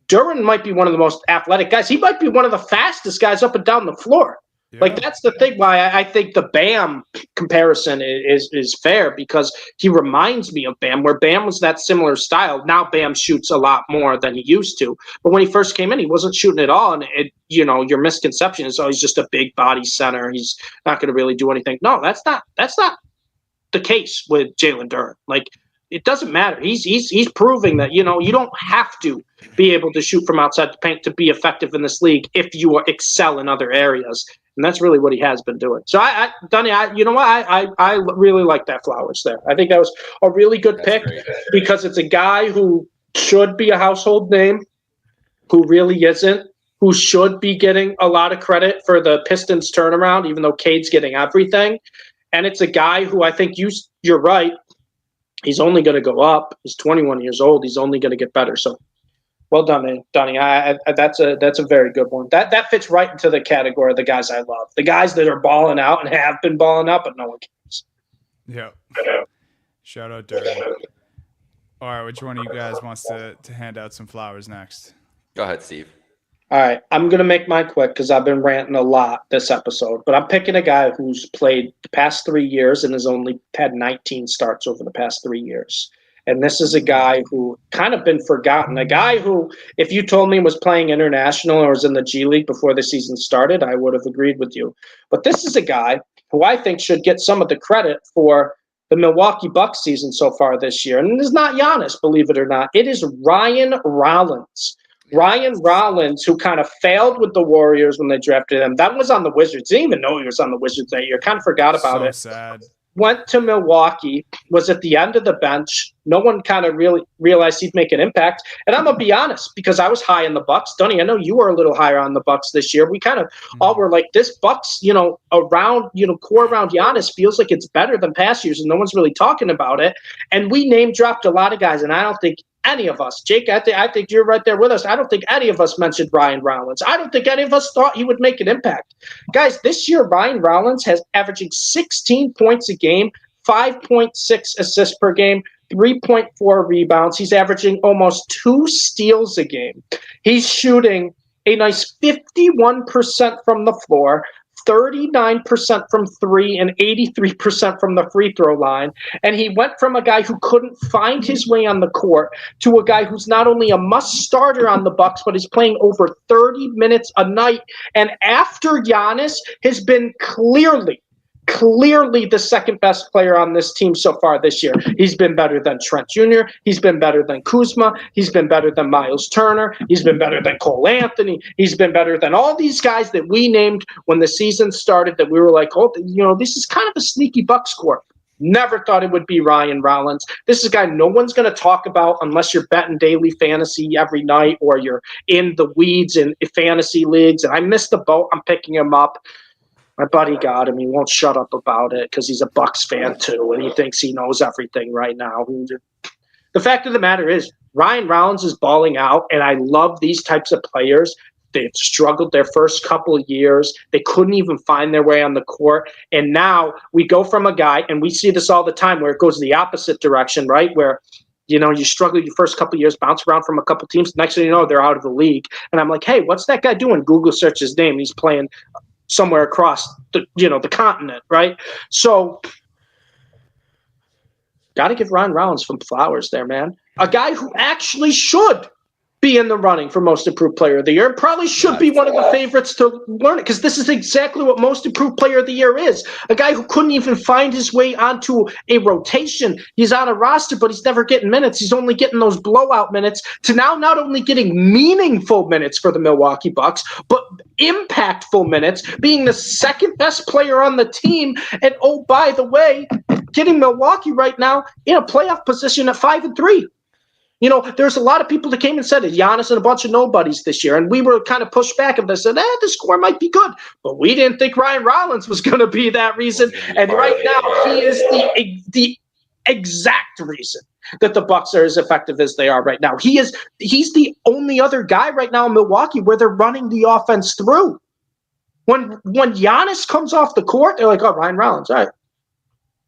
Duren might be one of the most athletic guys. He might be one of the fastest guys up and down the floor. Yeah. Like that's the thing why I think the Bam comparison is fair because he reminds me of Bam, where Bam was that similar style. Now Bam shoots a lot more than he used to. But when he first came in, he wasn't shooting at all. And your misconception is, oh, he's just a big body center. He's not going to really do anything. No, that's not the case with Jalen Duren. Like, it doesn't matter. He's proving that, you don't have to be able to shoot from outside the paint to be effective in this league if you excel in other areas. And that's really what he has been doing. So, Dunny, you know what? I really like that Flowers there. I think that was a really good pick because it's a guy who should be a household name, who really isn't, who should be getting a lot of credit for the Pistons turnaround, even though Cade's getting everything. And it's a guy who I think you're right. He's only going to go up. He's 21 years old. He's only going to get better. So, well done, man, Donnie. That's a very good one. That fits right into the category of the guys I love. The guys that are balling out and have been balling out, but no one cares.
Yeah. Shout out, Dirk. All right, which one of you guys wants to hand out some flowers next?
Go ahead, Steve.
All right, I'm going to make mine quick because I've been ranting a lot this episode. But I'm picking a guy who's played the past 3 years and has only had 19 starts over the past 3 years. And this is a guy who kind of been forgotten. A guy who, if you told me was playing international or was in the G League before the season started, I would have agreed with you. But this is a guy who I think should get some of the credit for the Milwaukee Bucks season so far this year. And it's not Giannis, believe it or not. It is Ryan Rollins. Ryan Rollins, who kind of failed with the Warriors when they drafted him. That was on the Wizards. Didn't even know he was on the Wizards that year. Kind of forgot about it.
So sad.
Went to Milwaukee, was at the end of the bench. No one kind of really realized he'd make an impact. And I'm going to be honest, because I was high in the Bucks. Dunny, I know you were a little higher on the Bucks this year. We kind of all were like, this Bucks, around, core around Giannis feels like it's better than past years, and no one's really talking about it. And we name-dropped a lot of guys, and I don't think any of us, Jake, I think you're right there with us. I don't think any of us mentioned Ryan Rollins. I don't think any of us thought he would make an impact. Guys, this year, Ryan Rollins has averaging 16 points a game, 5.6 assists per game, 3.4 rebounds. He's averaging almost 2 steals a game. He's shooting a nice 51% from the floor, 39% from three, and 83% from the free throw line. And he went from a guy who couldn't find his way on the court to a guy who's not only a must starter on the Bucks, but he's playing over 30 minutes a night. And after Giannis has been clearly the second best player on this team so far this year. He's been better than Trent Jr. He's been better than Kuzma. He's been better than Miles Turner. He's been better than Cole Anthony. He's been better than all these guys that we named when the season started that we were like, oh, this is kind of a sneaky Bucks score. Never thought it would be Ryan Rollins. This is a guy no one's going to talk about unless you're betting daily fantasy every night or you're in the weeds in fantasy leagues. And I missed the boat. I'm picking him up. My buddy got him. He won't shut up about it because he's a Bucks fan too, and he thinks he knows everything right now. The fact of the matter is, Ryan Rollins is balling out, and I love these types of players. They've struggled their first couple of years. They couldn't even find their way on the court, and now we go from a guy, and we see this all the time, where it goes the opposite direction, right? Where you struggle your first couple of years, bounce around from a couple teams. Next thing you know, they're out of the league, and I'm like, hey, what's that guy doing? Google search his name. He's playing somewhere across the continent, right? So got to give Ryan Rollins some flowers there, man. A guy who actually should be in the running for Most Improved Player of the Year. Probably should be one of the favorites to learn it, because this is exactly what Most Improved Player of the Year is. A guy who couldn't even find his way onto a rotation. He's on a roster, but he's never getting minutes. He's only getting those blowout minutes to now not only getting meaningful minutes for the Milwaukee Bucks, but impactful minutes, being the second best player on the team. And oh, by the way, getting Milwaukee right now in a playoff position at 5-3. There's a lot of people that came and said it, Giannis and a bunch of nobodies this year, and we were kind of pushed back and they said, the score might be good, but we didn't think Ryan Rollins was going to be that reason. And right now, he is the exact reason that the Bucks are as effective as they are right now. He's the only other guy right now in Milwaukee where they're running the offense through. When Giannis comes off the court, they're like, oh, Ryan Rollins, all right.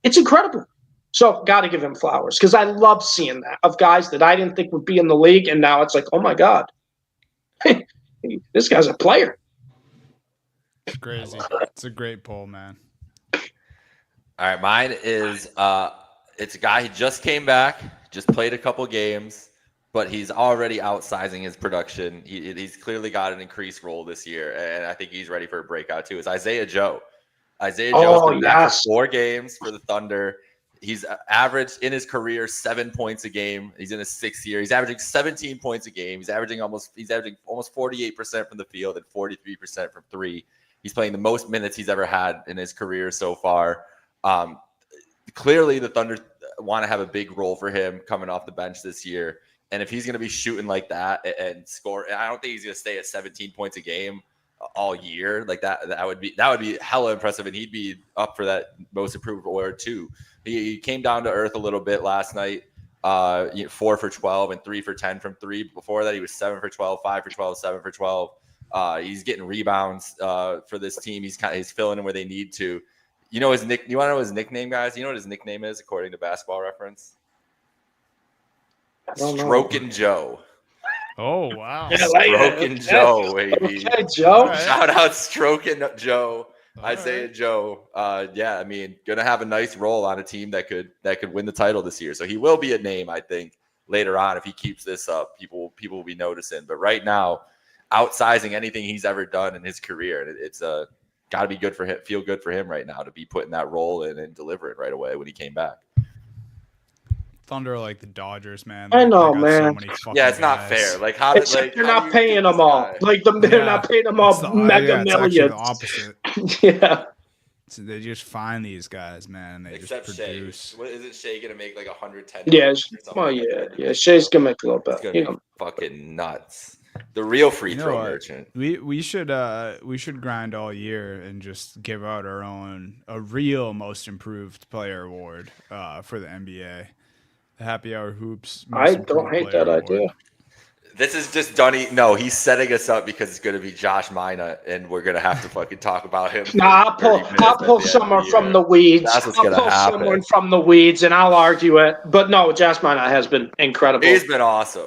It's incredible. So got to give him flowers because I love seeing that of guys that I didn't think would be in the league, and now it's like, oh my God, this guy's a player.
It's crazy. It's a great poll, man.
All right, mine is it's a guy who just came back, just played a couple games, but he's already outsizing his production. He's clearly got an increased role this year, and I think he's ready for a breakout too. Is Isaiah Joe. Isaiah Joe's been back for 4 games for the Thunder. He's averaged in his career 7 points a game. He's in his 6th year. He's averaging 17 points a game. He's averaging almost 48% from the field and 43% from 3. He's playing the most minutes he's ever had in his career so far. Clearly, the Thunder want to have a big role for him coming off the bench this year. And if he's going to be shooting like that and score, I don't think he's going to stay at 17 points a game all year. Like that would be hella impressive, and he'd be up for that most improved award too. He came down to earth a little bit last night. 4 for 12 and 3 for 10 from 3. Before that, he was 7 for 12, 5 for 12, 7 for 12. He's getting rebounds for this team. He's filling in where they need to. You know his nick. You want to know his nickname, guys? You know what his nickname is according to Basketball Reference? Strokin' Joe.
Oh wow!
Strokin' Joe, baby.
Okay, Joe.
Right. Shout out Strokin' Joe. Isaiah Joe. I mean, gonna have a nice role on a team that could win the title this year. So he will be a name, I think, later on if he keeps this up. People will be noticing. But right now, outsizing anything he's ever done in his career, and it's got to be good for him. Feel good for him right now to be put in that role and deliver it right away when he came back.
Thunder are like the Dodgers, man.
I know,
they got
man.
So many
Yeah, it's not
guys.
fair. Like how did
they're not paying them all. Like they're not paying them all mega millions.
It's actually the opposite.
Yeah.
So they just find these guys, man, and they
Except
just
Shea.
produce.
What is it? Shea gonna make like 110?
Yeah. Well, yeah. Shay's gonna make a little
It's
bit.
gonna be fucking nuts. The real free throw
what?
merchant.
We should grind all year and just give out a real most improved player award for the NBA. The Happy Hour Hoops.
I don't hate that idea.
This is just Dunny. No, he's setting us up because it's going to be Josh Mina, and we're going to have to fucking talk about him.
Nah, I'll pull someone from the weeds.
That's what's
I'll
going to
pull
happen.
someone from the weeds, and I'll argue it. But no, Josh Mina has been incredible.
He's been awesome.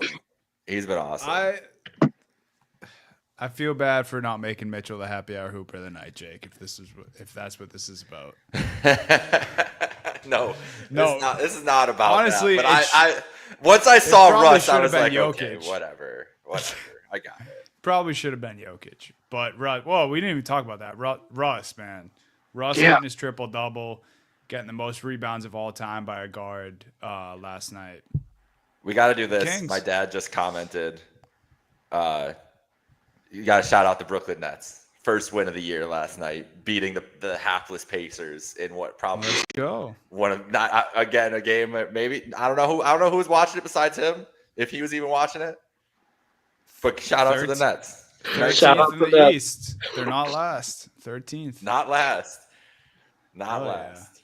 I feel bad for not making Mitchell the Happy Hour Hooper of the night, Jake. If that's what this is about.
No. This is not about
honestly,
that. But I once I saw Russ, I was like,
Jokic.
okay, whatever. I got it.
Probably should have been Jokic, but we didn't even talk about that. Russ, man,
Yeah.
getting his triple double, getting the most rebounds of all time by a guard last night.
We got to do this.
Kings.
My dad just commented. You got to shout out the Brooklyn Nets. First win of the year last night, beating the hapless Pacers in what probably
Let's go.
one of not again a game that maybe I don't know who was watching it besides him, if he was even watching it. But shout out to the Nets.
13th in the East. They're not last. 13th.
Not last. Not last.
Yeah.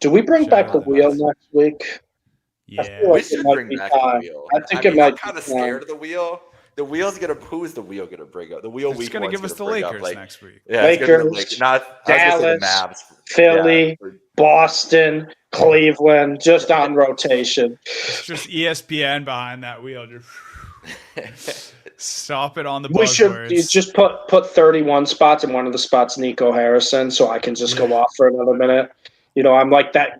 Do we bring back the wheel next week?
Yeah.
like
We should bring back the wheel. I'm kind of scared of the wheel. The wheel's gonna. Who is the wheel gonna bring up? The wheel
It's
week
gonna give us the Lakers
up,
next week.
Yeah,
Lakers,
Dallas,
Mavs, Philly, Boston, Cleveland, just on rotation.
It's just ESPN behind that wheel. Just stop it on the
We should
buzzwords.
just put 31 spots, and one of the spots Nico Harrison, so I can just go off for another minute. You know, I'm like that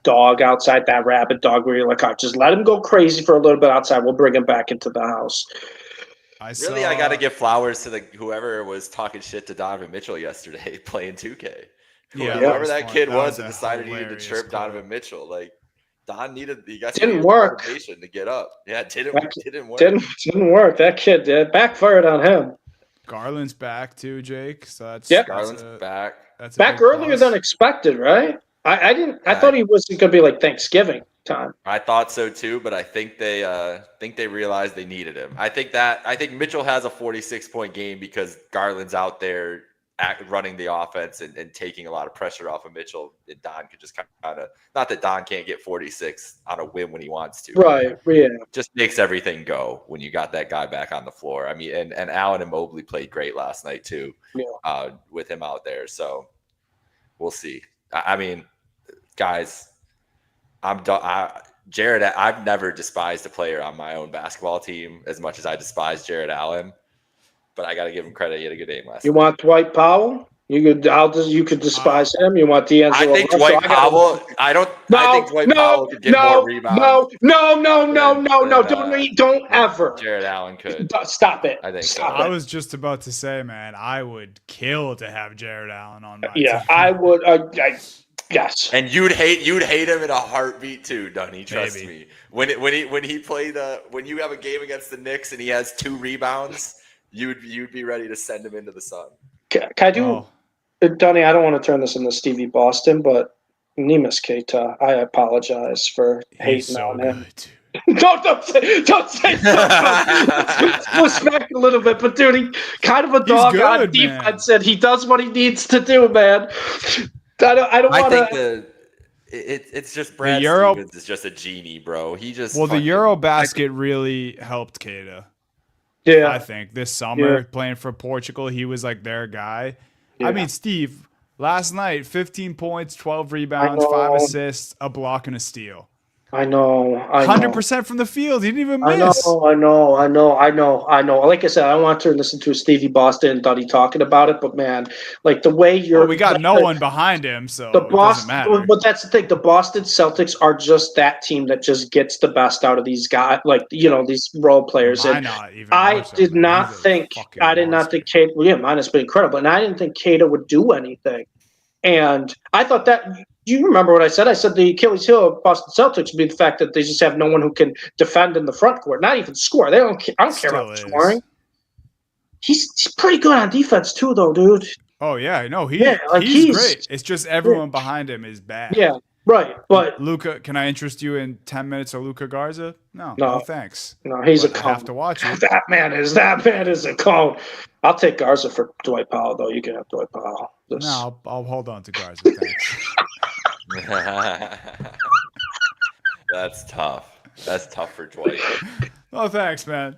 dog outside, that rabid dog where you're like, oh, just let him go crazy for a little bit outside. We'll bring him back into the house.
I got to give flowers to whoever was talking shit to Donovan Mitchell yesterday playing 2K.
Yeah,
whoever that kid was
that
that decided he needed to chirp Donovan Mitchell. Like, Don needed motivation to get up. Yeah, it didn't work.
Didn't work. That kid did. Backfired on him.
Garland's back too, Jake. So that's
Garland's back.
That's
back earlier than expected, right? I thought he wasn't going to be like Thanksgiving time.
I thought so too, but I think they realized they needed him. I think Mitchell has a 46-point game because Garland's out there running the offense and taking a lot of pressure off of Mitchell. And Don could just kind of, not that Don can't get 46 on a whim when he wants to.
Right. Yeah.
Just makes everything go when you got that guy back on the floor. I mean, and Allen and Mobley played great last night too.
Yeah.
With him out there. So we'll see. I mean, guys, I'm done. Jared, I've never despised a player on my own basketball team as much as I despise Jared Allen, but I got to give him credit. He had a good game last night.
You want Dwight Powell? You could despise him. You want D'Angelo?
I think Dwight Powell. I think Dwight Powell could get more rebounds.
No! Don't ever.
Jared Allen could.
Stop it.
I think
Stop
so.
I was just about to say, man, I would kill to have Jared Allen on my team.
Yeah, I would. Yes.
And you'd hate him in a heartbeat too, Dunny. Trust me. When he played when you have a game against the Knicks and he has 2 rebounds, you'd be ready to send him into the sun.
Can I do, Donnie? I don't want to turn this into Stevie Boston, but Neemias Queta, I apologize for hating on him. Don't say respect a little bit, but dude, he kind of a dog on defense, and he does what he needs to do, man. I don't want to.
It's just Brad Stevens is just a genie, bro. He just
the Eurobasket really helped Queta.
Yeah,
I think this summer playing for Portugal, he was like their guy. Yeah. I mean, Steve, last night 15 points, 12 rebounds, 5 assists, a block, and a steal.
I know.
100% from the field. He didn't even miss.
I know. Like I said, I don't want to turn this into a Stevie Boston and Duddy talking about it, but man, like the way you're.
Well, we got no one behind him, so it doesn't matter.
But that's the thing. The Boston Celtics are just that team that just gets the best out of these guys, like these role players. And I did not think Queta. Yeah, mine has been incredible, and I didn't think Queta would do anything. And I thought that. Do you remember what I said? I said the Achilles heel of Boston Celtics would be the fact that they just have no one who can defend in the front court, not even score. I don't care about scoring. He's pretty good on defense too, though, dude.
Oh yeah, no, he's great. It's just everyone behind him is bad.
Yeah, right. But
Luka, can I interest you in 10 minutes of Luka Garza? No, thanks.
No, he's
a cone. I have to watch it.
That man is a cone. I'll take Garza for Dwight Powell, though. You can have Dwight Powell.
No, I'll hold on to Garza. Thanks.
That's tough. That's tough for Dwight.
Oh, thanks, man.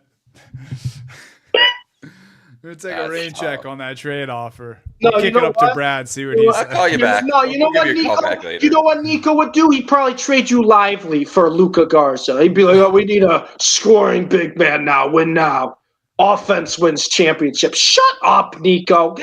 We're gonna take a rain check on that trade offer. Kick it up to Brad. See what he says.
I'll call you back.
No, you know what, Nico? You know what Nico would do? He'd probably trade you Lively for Luka Garza. He'd be like, "Oh, we need a scoring big man now. Win now. Offense wins championship." Shut up, Nico.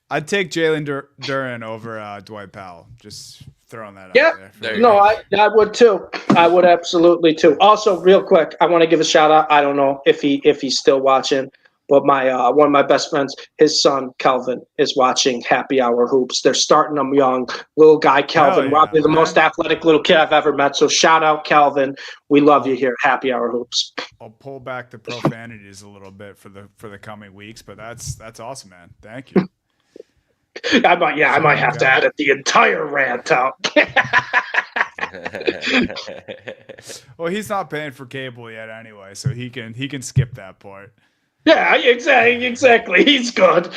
I'd take Jalen Duren over Dwight Powell. Just throwing that out there.
I would too. I would absolutely too. Also, real quick, I want to give a shout out. I don't know if he's still watching, but my one of my best friends, his son Calvin, is watching Happy Hour Hoops. They're starting him young, little guy Calvin, probably the most athletic little kid I've ever met. So shout out Calvin. We love you here, Happy Hour Hoops.
I'll pull back the profanities a little bit for the coming weeks, but that's awesome, man. Thank you.
I might have to edit the entire rant out.
Well, he's not paying for cable yet anyway, so he can skip that part.
Yeah, exactly. He's good.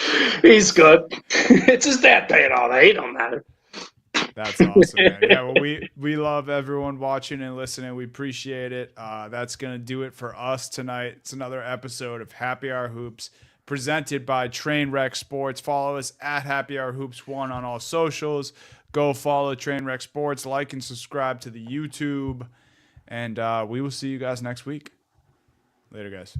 It's his dad paying all that. He don't matter.
That's awesome, man. Yeah, well, we love everyone watching and listening. We appreciate it. That's gonna do it for us tonight. It's another episode of Happy Hour Hoops, presented by Trainwreck Sports. Follow us at Happy Hour Hoops 1 on all socials. Go follow Trainwreck Sports. Like and subscribe to the YouTube. And we will see you guys next week. Later, guys.